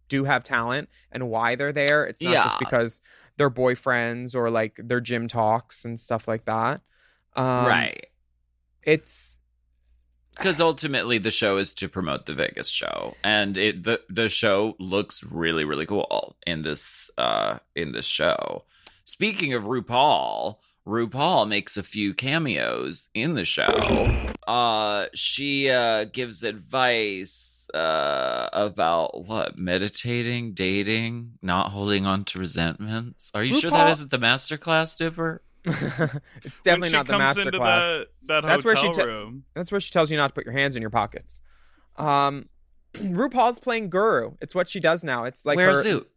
do have talent and why they're there. It's not just because they're boyfriends or like their gym talks and stuff like that. Right. It's because ultimately the show is to promote the Vegas show, and the show looks really, really cool in this show. Speaking of RuPaul makes a few cameos in the show. She gives advice about what? Meditating, dating, not holding on to resentments. Are you sure that isn't the masterclass, Dipper? It's definitely not the master class. That That's where she hotel room. That's where she tells you not to put your hands in your pockets. RuPaul's playing guru. It's what she does now. It's like Wear a her suit.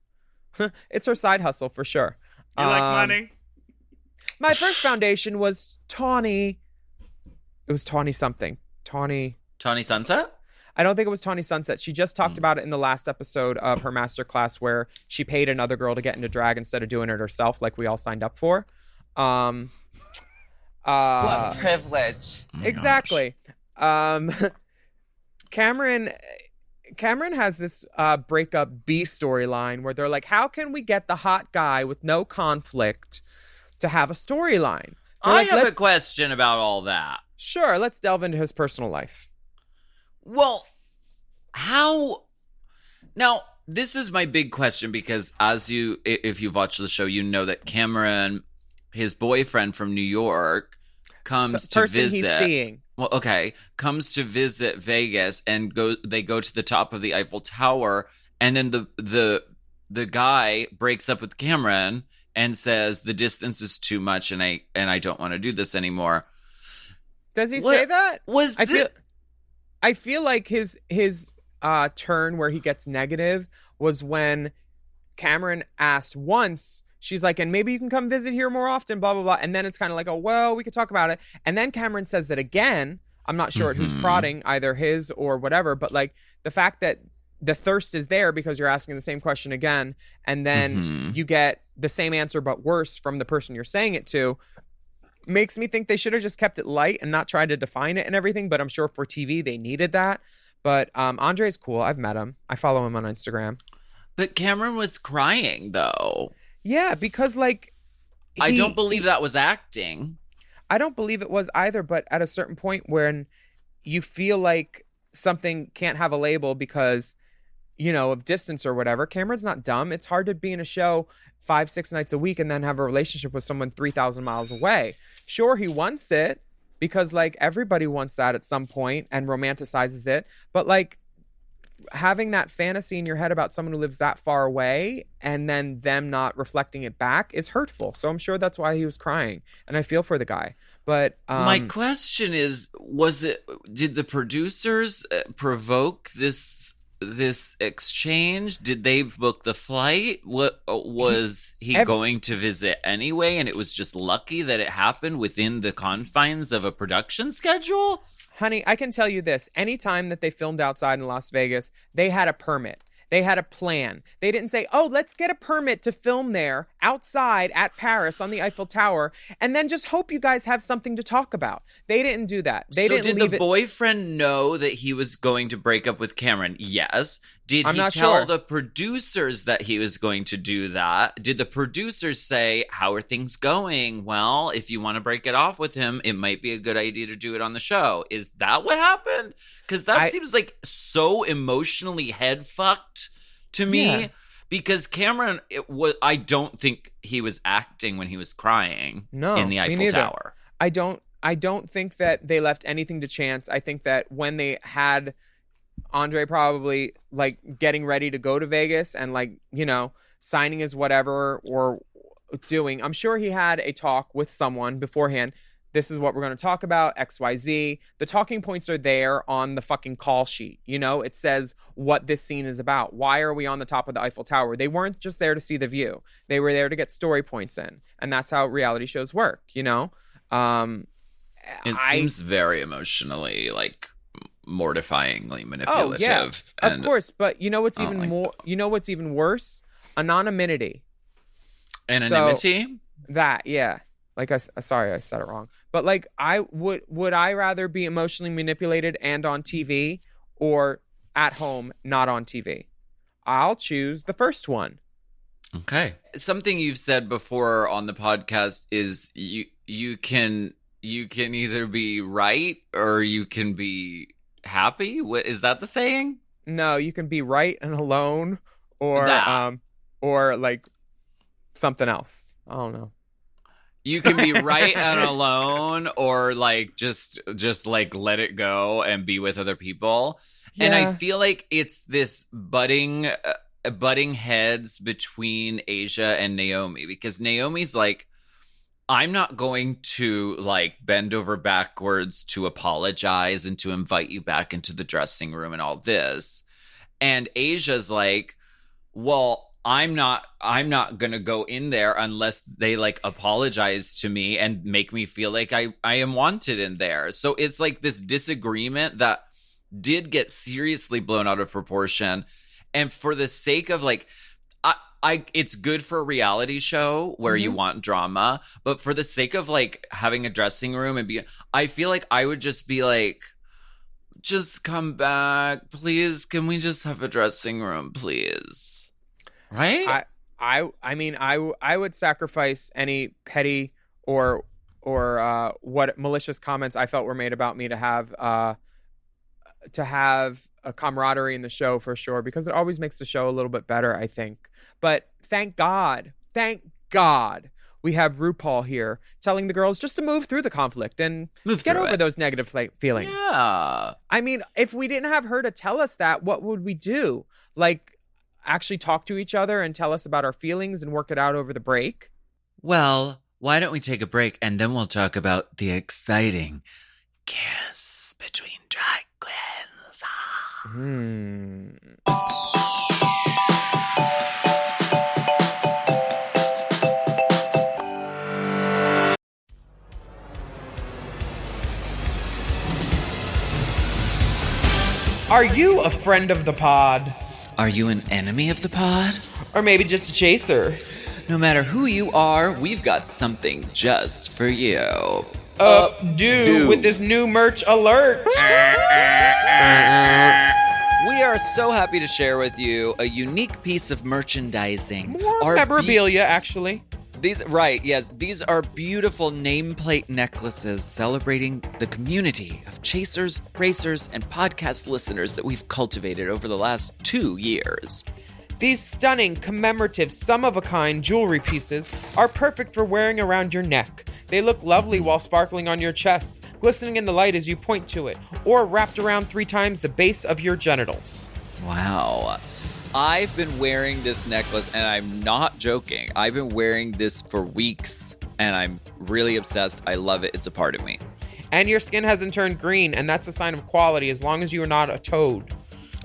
It's her side hustle for sure. You like money? My first foundation was Tawny. It was Tawny something. Tawny Sunset? I don't think it was Tawny Sunset. She just talked about it in the last episode of her masterclass where she paid another girl to get into drag instead of doing it herself like we all signed up for. What privilege. Exactly. Cameron has this breakup B storyline where they're like, how can we get the hot guy with no conflict to have a storyline? I have a question about all that. Sure, let's delve into his personal life. Well, how... Now, this is my big question because if you've watched the show, you know that Cameron, his boyfriend from New York, comes to visit. He's seeing. Well, okay, comes to visit Vegas and they go to the top of the Eiffel Tower, and then the guy breaks up with Cameron and says the distance is too much and I don't want to do this anymore. Does he say that? I feel like his turn where he gets negative was when Cameron asked once, she's like, and maybe you can come visit here more often, blah, blah, blah. And then it's kind of like, oh, well, we could talk about it. And then Cameron says that again. I'm not sure who's prodding, either his or whatever. But like the fact that the thirst is there because you're asking the same question again. And then you get the same answer, but worse from the person you're saying it to, makes me think they should have just kept it light and not tried to define it and everything. But I'm sure for TV, they needed that. But Andre's cool. I've met him. I follow him on Instagram. But Cameron was crying, though. Yeah, because like... I don't believe that was acting. I don't believe it was either, but at a certain point when you feel like something can't have a label because, you know, of distance or whatever, Cameron's not dumb. It's hard to be in a show 5-6 nights a week and then have a relationship with someone 3,000 miles away. Sure, he wants it because, like, everybody wants that at some point and romanticizes it. But, like, having that fantasy in your head about someone who lives that far away and then them not reflecting it back is hurtful. So I'm sure that's why he was crying. And I feel for the guy. But my question is, did the producers provoke this exchange? Did they book the flight? What was he going to visit anyway? And it was just lucky that it happened within the confines of a production schedule? Honey, I can tell you this. Anytime that they filmed outside in Las Vegas, they had a permit. They had a plan. They didn't say, oh, let's get a permit to film there outside at Paris on the Eiffel Tower and then just hope you guys have something to talk about. They didn't do that. Did the boyfriend know that he was going to break up with Cameron? Yes. Did he tell the producers that he was going to do that? Did the producers say, how are things going? Well, if you want to break it off with him, it might be a good idea to do it on the show. Is that what happened? Because that seems like so emotionally head fucked to me. Yeah. Because Cameron, I don't think he was acting when he was crying in the Eiffel Tower. I don't think that they left anything to chance. I think that when they had Andre probably like getting ready to go to Vegas and like, you know, signing his whatever or doing, I'm sure he had a talk with someone beforehand. This is what we're going to talk about, XYZ. The talking points are there on the fucking call sheet. You know, it says what this scene is about. Why are we on the top of the Eiffel Tower? They weren't just there to see the view. They were there to get story points in. And that's how reality shows work, you know? It seems very emotionally, like, mortifyingly manipulative. Oh, yeah, of course. But you know what's even more, you know what's even worse? Anonymity. Anonymity? So, that, yeah. Like, sorry, I said it wrong. But, like, would I rather be emotionally manipulated and on TV or at home, not on TV? I'll choose the first one. Okay. Something you've said before on the podcast is you can either be right or you can be happy. What is that the saying? No, you can be right and alone or like something else. I don't know. You can be right and alone or like just like let it go and be with other people. Yeah. And I feel like it's this butting heads between Asia and Naomi, because Naomi's like, I'm not going to like bend over backwards to apologize and to invite you back into the dressing room and all this. And Asia's like, well, I'm not going to go in there unless they like apologize to me and make me feel like I am wanted in there. So it's like this disagreement that did get seriously blown out of proportion. And for the sake of like, it's good for a reality show where you want drama, but for the sake of like having a dressing room I feel like I would just be like, just come back, please. Can we just have a dressing room, please? Right? I mean, I would sacrifice any petty or what malicious comments I felt were made about me to have a camaraderie in the show for sure, because it always makes the show a little bit better, I think. But thank God, we have RuPaul here telling the girls just to move through the conflict and get over those negative feelings. Yeah. I mean, if we didn't have her to tell us that, what would we do? Like, actually talk to each other and tell us about our feelings and work it out over the break? Well, why don't we take a break and then we'll talk about the exciting kiss between drag queens. Are you a friend of the pod? Are you an enemy of the pod? Or maybe just a chaser? No matter who you are, we've got something just for you. With this new merch alert. We are so happy to share with you a unique piece of merchandising. More memorabilia, actually. These are beautiful nameplate necklaces celebrating the community of chasers, racers, and podcast listeners that we've cultivated over the last 2 years. These stunning, commemorative, some-of-a-kind jewelry pieces are perfect for wearing around your neck. They look lovely while sparkling on your chest, glistening in the light as you point to it, or wrapped around 3 times the base of your genitals. Wow. I've been wearing this necklace, and I'm not joking. I've been wearing this for weeks, and I'm really obsessed. I love it. It's a part of me. And your skin hasn't turned green, and that's a sign of quality as long as you are not a toad.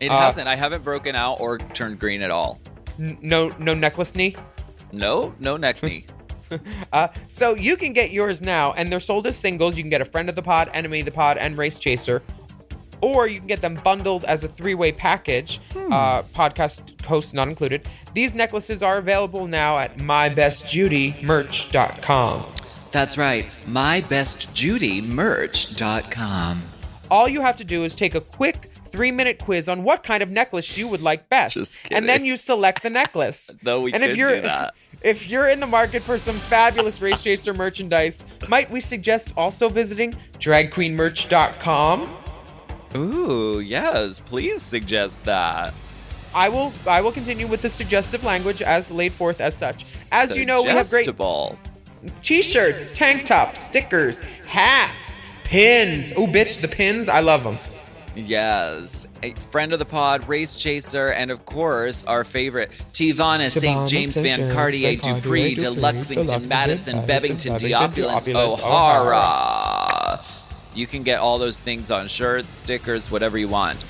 It hasn't. I haven't broken out or turned green at all. No necklace knee? No neck knee. So you can get yours now, and they're sold as singles. You can get a friend of the pod, enemy of the pod, and race chaser. Or you can get them bundled as a 3-way package, podcast hosts not included. These necklaces are available now at mybestjudymerch.com. That's right, mybestjudymerch.com. All you have to do is take a quick 3-minute quiz on what kind of necklace you would like best. Just kidding. And then you select the necklace. Though we could do that. If you're in the market for some fabulous Race Chaser merchandise, might we suggest also visiting dragqueenmerch.com? Ooh, yes, please suggest that. I will continue with the suggestive language as laid forth as such. As you know, we have great t-shirts, tank tops, stickers, hats, pins. Oh, bitch, the pins, I love them. Yes. A friend of the pod, Race Chaser, and of course, our favorite, Tivana, St. James, Van Cartier, Dupree, De Luxington, Madison, Bevington, Deopulence, O'Hara. You can get all those things on shirts, stickers, whatever you want.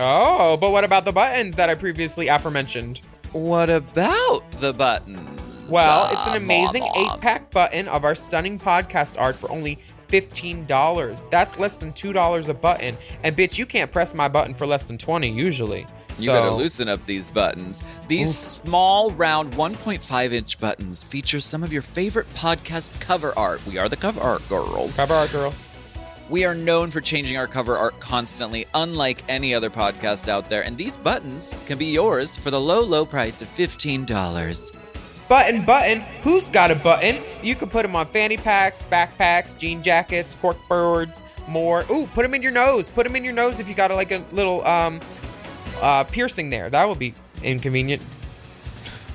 Oh, but what about the buttons that I previously aforementioned? What about the buttons? Well, it's an amazing 8-pack button of our stunning podcast art for only $15. That's less than $2 a button. And bitch, you can't press my button for less than $20 usually. You better loosen up these buttons. These small, round 1.5-inch buttons feature some of your favorite podcast cover art. We are the cover art girls. Cover art girl. We are known for changing our cover art constantly, unlike any other podcast out there. And these buttons can be yours for the low, low price of $15. Button. Who's got a button? You can put them on fanny packs, backpacks, jean jackets, corkboards, more. Ooh, put them in your nose. Put them in your nose if you got a little piercing there. That would be inconvenient.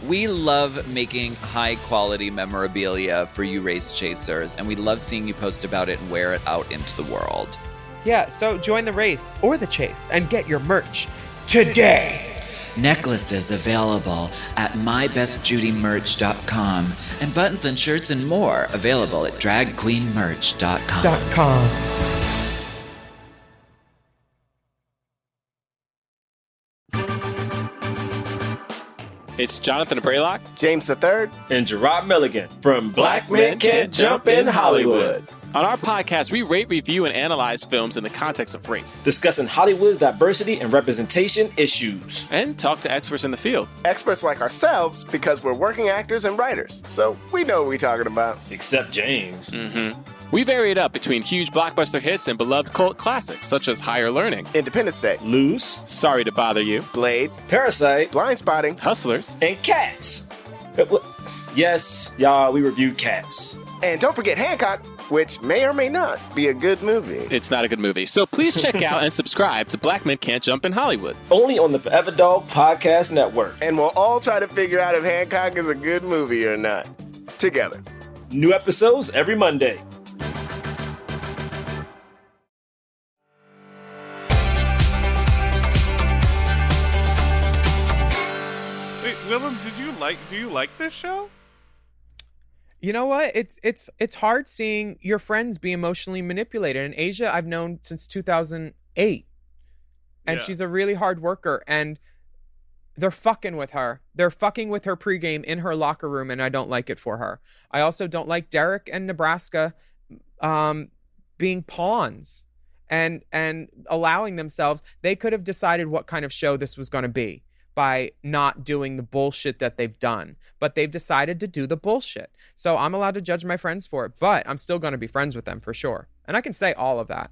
We love making high-quality memorabilia for you race chasers, and we love seeing you post about it and wear it out into the world. Yeah, so join the race or the chase and get your merch today. Necklaces available at mybestjudymerch.com. And buttons and shirts and more available at dragqueenmerch.com. .com. It's Jonathan Braylock, James III, and Gerard Milligan from Black Men Can't Jump in Hollywood. On our podcast, we rate, review, and analyze films in the context of race, discussing Hollywood's diversity and representation issues, and talk to experts in the field. Experts like ourselves, because we're working actors and writers, so we know what we're talking about. Except James. We vary it up between huge blockbuster hits and beloved cult classics such as Higher Learning, Independence Day, Loose, Sorry to Bother You, Blade, Parasite, Blind Spotting, Hustlers, and Cats. Yes, y'all, we reviewed Cats. And don't forget Hancock, which may or may not be a good movie. It's not a good movie, so please check out and subscribe to Black Men Can't Jump in Hollywood. Only on the Forever Dog Podcast Network. And we'll all try to figure out if Hancock is a good movie or not. Together. New episodes every Monday. Wait, Willam, do you like this show? You know what? It's hard seeing your friends be emotionally manipulated. And Asia, I've known since 2008, and she's a really hard worker. And they're fucking with her. They're fucking with her pregame in her locker room, and I don't like it for her. I also don't like Derek and Nebraska being pawns and allowing themselves. They could have decided what kind of show this was going to be by not doing the bullshit that they've done. But they've decided to do the bullshit. So I'm allowed to judge my friends for it, but I'm still going to be friends with them for sure. And I can say all of that.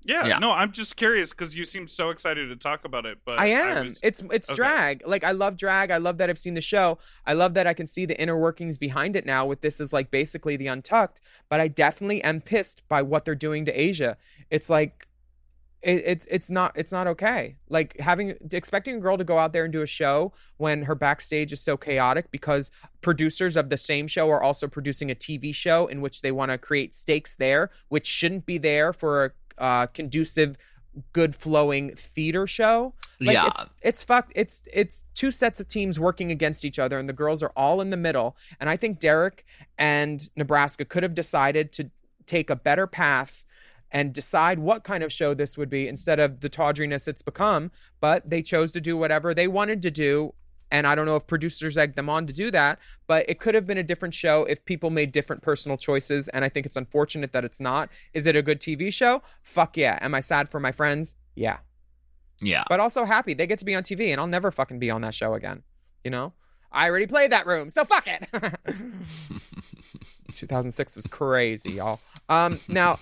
Yeah. No, I'm just curious because you seem so excited to talk about it. But I am. It's okay. Drag. Like, I love drag. I love that I've seen the show. I love that I can see the inner workings behind it now with this is like basically the Untucked. But I definitely am pissed by what they're doing to Asia. It's like, it's not okay. Like expecting a girl to go out there and do a show when her backstage is so chaotic because producers of the same show are also producing a TV show in which they want to create stakes there, which shouldn't be there for a conducive, good flowing theater show. Like, it's fucked. It's two sets of teams working against each other, and the girls are all in the middle. And I think Derek and Nebraska could have decided to take a better path and decide what kind of show this would be instead of the tawdriness it's become. But they chose to do whatever they wanted to do. And I don't know if producers egged them on to do that, but it could have been a different show if people made different personal choices. And I think it's unfortunate that it's not. Is it a good TV show? Fuck yeah. Am I sad for my friends? Yeah. Yeah. But also happy. They get to be on TV, and I'll never fucking be on that show again. You know? I already played that room, so fuck it. 2006 was crazy, y'all. Now,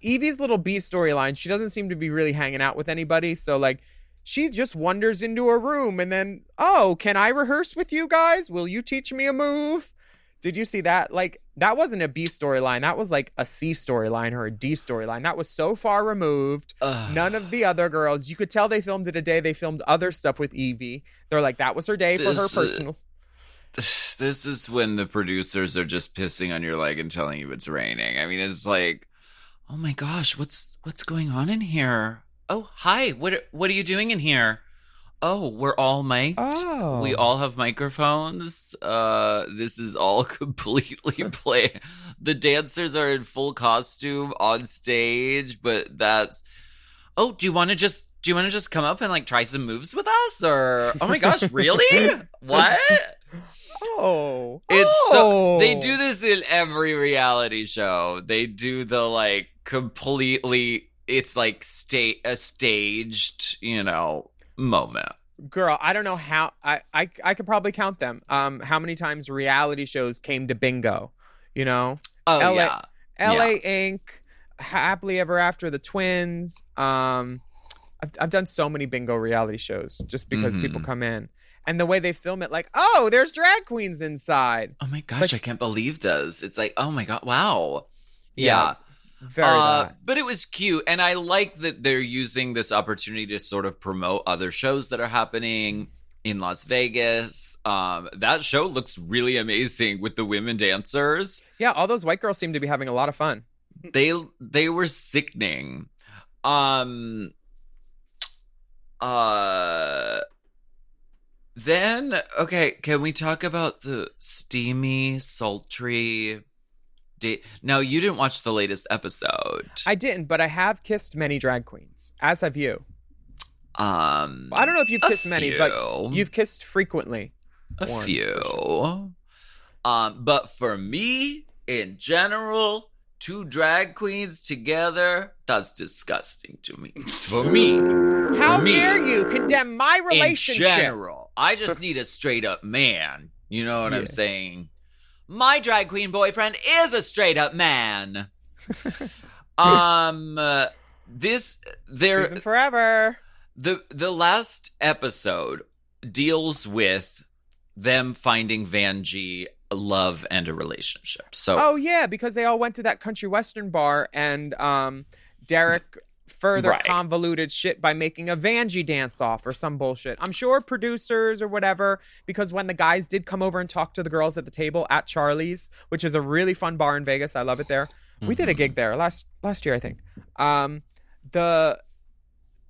Evie's little B storyline, she doesn't seem to be really hanging out with anybody. So, like, she just wanders into a room and then, oh, can I rehearse with you guys? Will you teach me a move? Did you see that? Like, that wasn't a B storyline. That was like a C storyline or a D storyline. That was so far removed. None of the other girls, you could tell they filmed it a day. They filmed other stuff with Evie. They're like, that was her day for her personal. This is when the producers are just pissing on your leg and telling you it's raining. I mean, it's like, oh my gosh, what's going on in here? Oh, hi. What are you doing in here? Oh, we're all mic'd. Oh. We all have microphones. This is all completely play. The dancers are in full costume on stage, but that's. Oh, do you want to just come up and like try some moves with us? Or oh my gosh, really? What? Oh, so they do this in every reality show. They do the like completely. It's like a staged, moment. Girl, I don't know how I could probably count them. How many times reality shows came to bingo, Oh, LA, yeah. LA Inc., Happily Ever After, The Twins. I've done so many bingo reality shows just because people come in. And the way they film it, like, oh, there's drag queens inside. Oh my gosh, I can't believe this. It's like, oh my God, wow. Yeah. Very that. But it was cute. And I like that they're using this opportunity to sort of promote other shows that are happening in Las Vegas. That show looks really amazing with the women dancers. Yeah, all those white girls seem to be having a lot of fun. They were sickening. Then, okay, can we talk about the steamy, sultry date? No, you didn't watch the latest episode. I didn't, but I have kissed many drag queens, as have you. I don't know if you've kissed many, but you've kissed frequently. A few. Sure. But for me, in general, two drag queens together, that's disgusting to me. For me. How dare you condemn my relationship? In general, I just need a straight up man. You know what I'm saying? My drag queen boyfriend is a straight up man. Season forever. The last episode deals with them finding Vanjie love and a relationship. So because they all went to that country western bar and Derek further convoluted shit by making a Vanjie dance off or some bullshit. I'm sure producers or whatever, because when the guys did come over and talk to the girls at the table at Charlie's, which is a really fun bar in Vegas, I love it there. We did a gig there last year, I think.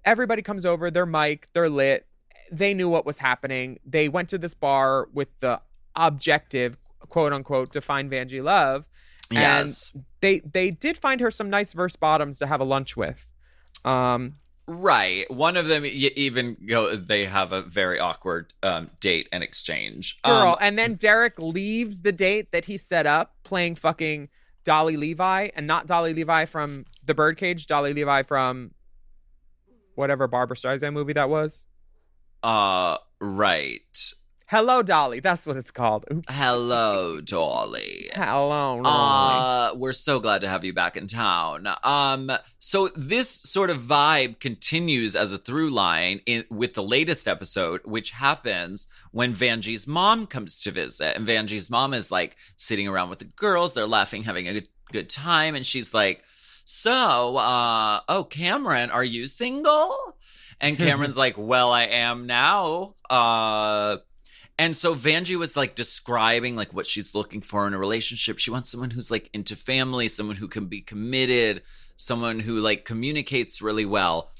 Everybody comes over, they're mic'd, they're lit. They knew what was happening. They went to this bar with the objective, quote unquote, to find Vanjie love. Yes. And they did find her some nice verse bottoms to have a lunch with. Right. One of them even they have a very awkward date and exchange. Girl, and then Derek leaves the date that he set up playing fucking Dolly Levi, and not Dolly Levi from The Birdcage, Dolly Levi from whatever Barbra Streisand movie that was. Right. Hello, Dolly. That's what it's called. Oops. Hello, Dolly. Hello, Dolly. We're so glad to have you back in town. So this sort of vibe continues as a through line with the latest episode, which happens when Vanjie's mom comes to visit. And Vanjie's mom is like sitting around with the girls. They're laughing, having a good time. And she's like, so, Cameron, are you single? And Cameron's like, well, I am now. And so Vanjie was like describing like what she's looking for in a relationship. She wants someone who's like into family, someone who can be committed, someone who like communicates really well.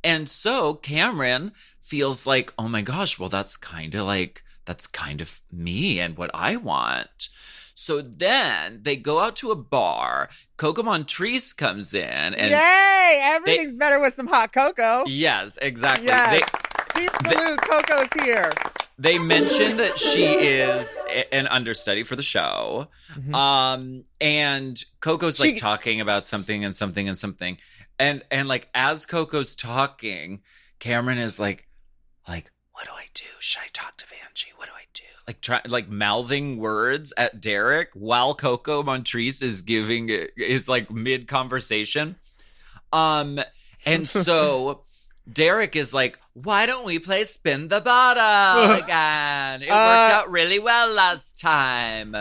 And so Cameron feels like, oh my gosh, well, that's kind of me and what I want. So then they go out to a bar. Coco Montrese comes in. And yay! Everything's better with some hot cocoa. Yes, exactly. Yes. Deep salute, Coco's here. They mention that she is an understudy for the show. Mm-hmm. And Coco's like talking about something and something and something. And like as Coco's talking, Cameron is like, what do I do? Should I talk to Vanjie? What do I do? Like mouthing words at Derek while Coco Montrese is like mid conversation. And so Derek is like, why don't we play Spin the Bottle again? It worked out really well last time.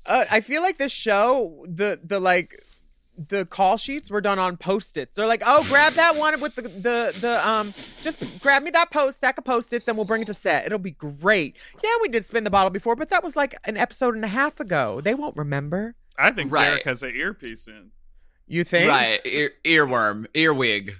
I feel like this show, the call sheets were done on Post-its. They're like, oh, grab that one with just grab me that stack of Post-its and we'll bring it to set. It'll be great. Yeah, we did Spin the Bottle before, but that was like an episode and a half ago. They won't remember. I think Derek has an earpiece in. You think? Right. Earwig.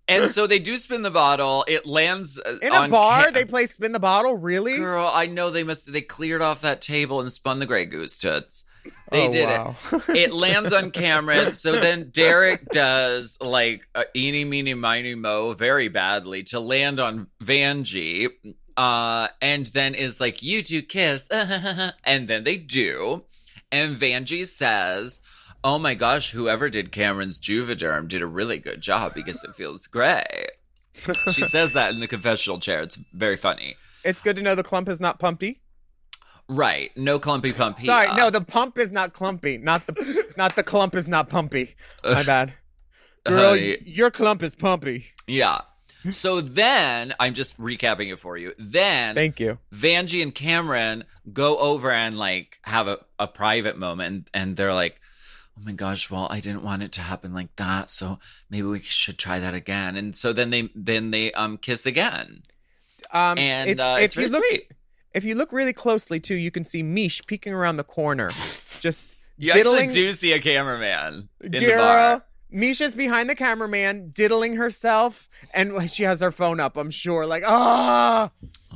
And so they do Spin the Bottle. It lands in a bar. They play Spin the Bottle. Really, girl? I know they cleared off that table and spun the Grey Goose toots. They did it. It lands on Cameron. So then Derek does like eeny, meeny, miny, mo very badly to land on Vanjie. And then is like, you two kiss. And then they do. And Vanjie says, oh my gosh, whoever did Cameron's Juvederm did a really good job because it feels great. She says that in the confessional chair. It's very funny. It's good to know the clump is not pumpy. Right. No clumpy pumpy. Sorry, no, the pump is not clumpy. Not the clump is not pumpy. My bad. Girl, your clump is pumpy. Yeah. So then, I'm just recapping it for you. Then, thank you. Vanjie and Cameron go over and like have a private moment, and they're like, oh my gosh, well, I didn't want it to happen like that, so maybe we should try that again. And so then they kiss again. It's very sweet. If you look really closely too, you can see Mish peeking around the corner, just you diddling. actually do see a cameraman in the bar. Misha's behind the cameraman, diddling herself, and she has her phone up, I'm sure. Like,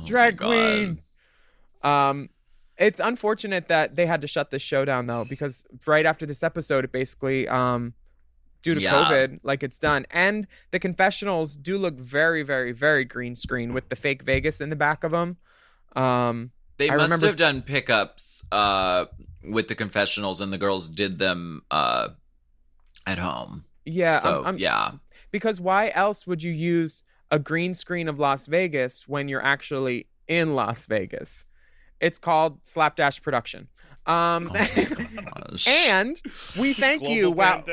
drag queens. It's unfortunate that they had to shut this show down, though, because right after this episode, it basically, due to COVID, like, it's done. And the confessionals do look very, very, very green screen with the fake Vegas in the back of them. They must have done pickups with the confessionals, and the girls did them at home. Yeah. So, yeah. Because why else would you use a green screen of Las Vegas when you're actually in Las Vegas? It's called slapdash production. And we thank you, Wow.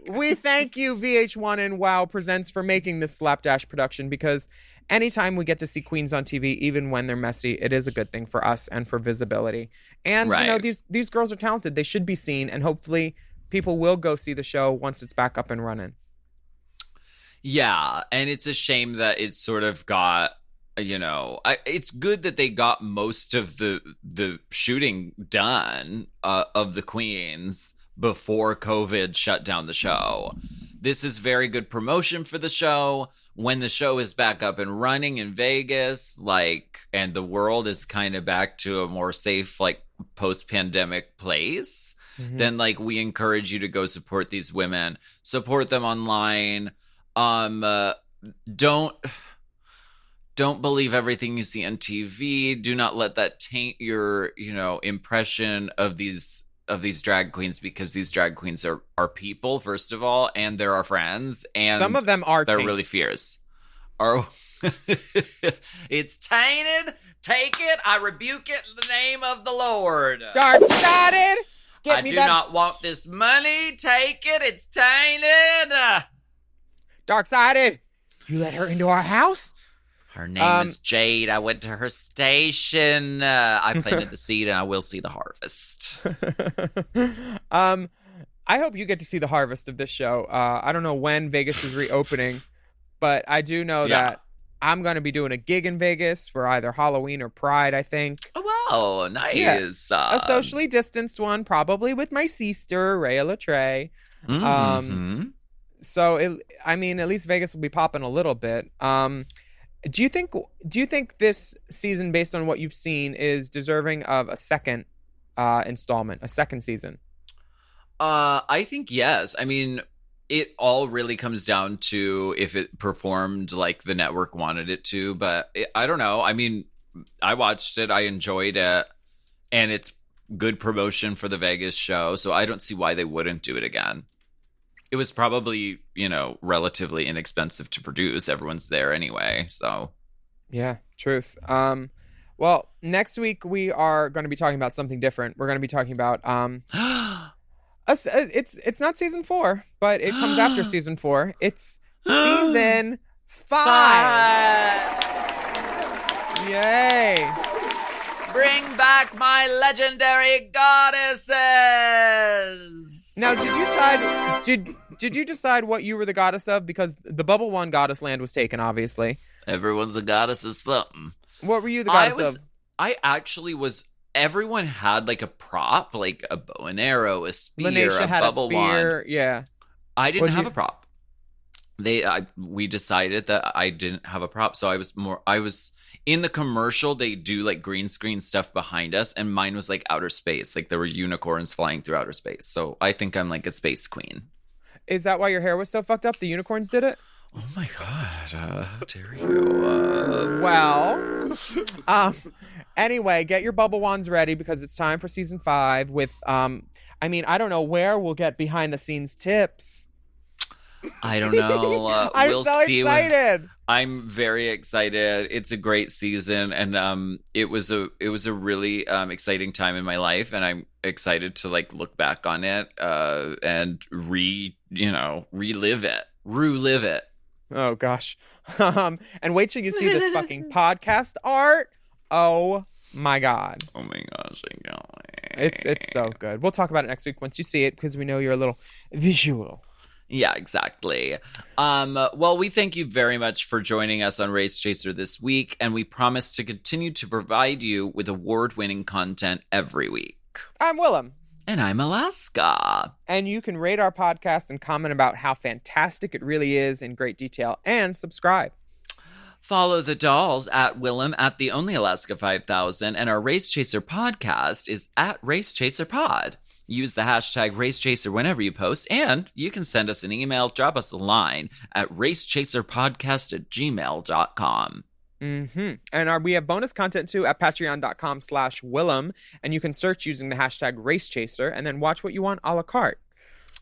We thank you, VH1 and Wow Presents, for making this slapdash production, because anytime we get to see queens on TV, even when they're messy, it is a good thing for us and for visibility. And you know, these girls are talented. They should be seen, and hopefully people will go see the show once it's back up and running. Yeah, and it's a shame that it's sort of got, you know, it's good that they got most of the shooting done of the queens before COVID shut down the show. This is very good promotion for the show when the show is back up and running in Vegas, like, and the world is kind of back to a more safe, like, post-pandemic place. Then, like, we encourage you to go support these women, support them online. Don't believe everything you see on TV. Do not let that taint your, you know, impression of these drag queens, because these drag queens are people, first of all, and they're our friends, and some of them are they're taints. really fierce. It's tainted. Take it. I rebuke it in the name of the Lord. Dark-sided. I do not want this money. Take it. It's tainted. Dark-sided. You let her into our house? Her name is Jade. I went to her station. I planted the seed, and I will see the harvest. I hope you get to see the harvest of this show. I don't know when Vegas is reopening, but I do know that I'm going to be doing a gig in Vegas for either Halloween or Pride, I think. Oh, wow. Nice. Yeah. A socially distanced one, probably with my sister, Rhea Latre. So, at least Vegas will be popping a little bit. Do you think this season, based on what you've seen, is deserving of a second installment, a second season? I think yes. I mean, it all really comes down to if it performed like the network wanted it to, but I don't know. I mean, I watched it, I enjoyed it, and it's good promotion for the Vegas show, so I don't see why they wouldn't do it again. It was probably, you know, relatively inexpensive to produce. Everyone's there anyway, so. Yeah, truth. Well, next week we are going to be talking about something different. We're going to be talking about it's not season 4, but it comes after season 4. It's season 5. Yay! Bring back my legendary goddesses. Now, did you decide what you were the goddess of? Because the Bubble One goddess land was taken, obviously. Everyone's a goddess of something. What were you the goddess of? I actually was. Everyone had like a prop, like a bow and arrow, a spear, Lanesha had bubble a spear. wand. Yeah. I didn't have a prop. We decided that I didn't have a prop, so I was in the commercial. They do like green screen stuff behind us, and mine was like outer space. Like there were unicorns flying through outer space. So I think I'm like a space queen. Is that why your hair was so fucked up? The unicorns did it? Oh my God. How dare you? Anyway, get your bubble wands ready because it's time for season 5 with, I don't know where we'll get behind the scenes tips. I don't know. I'm so excited. I'm very excited. It's a great season, and it was a really exciting time in my life, and I'm excited to like look back on it and relive it. Oh gosh. And wait till you see this fucking podcast art. Oh my God. Oh my gosh, I know. It's so good. We'll talk about it next week once you see it because we know you're a little visual. Yeah, exactly. Well, we thank you very much for joining us on Race Chaser this week, and we promise to continue to provide you with award-winning content every week. I'm Willam. And I'm Alaska. And you can rate our podcast and comment about how fantastic it really is in great detail, and subscribe. Follow the dolls at Willam at the Only Alaska 5000, and our Race Chaser podcast is at Race Chaser Pod. Use the hashtag Race Chaser whenever you post, and you can send us an email, drop us a line at racechaserpodcast@gmail.com. And we have bonus content too at patreon.com/Willam, and you can search using the hashtag Race Chaser and then watch what you want a la carte.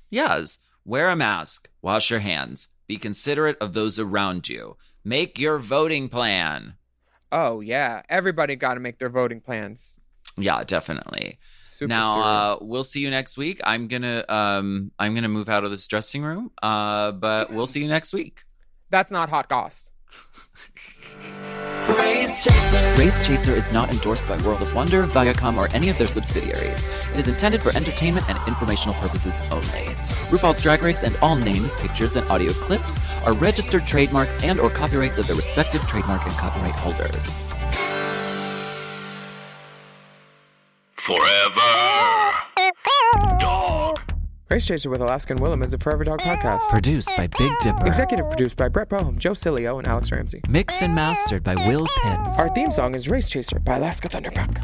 Yes, wear a mask, wash your hands, be considerate of those around you. Make your voting plan. Oh, yeah. Everybody got to make their voting plans. Yeah, definitely. Now, we'll see you next week. I'm gonna move out of this dressing room. But we'll see you next week. That's not hot goss. Race Chaser. Race Chaser is not endorsed by World of Wonder, Viacom, or any of their subsidiaries. It is intended for entertainment and informational purposes only. RuPaul's Drag Race and all names, pictures, and audio clips are registered trademarks and or copyrights of their respective trademark and copyright holders. Forever Dog. Race Chaser with Alaska and Willam is a Forever Dog podcast. Produced by Big Dipper. Executive produced by Brett Boehm, Joe Cilio, and Alex Ramsey. Mixed and mastered by Will Pitts. Our theme song is Race Chaser by Alaska Thunderfuck.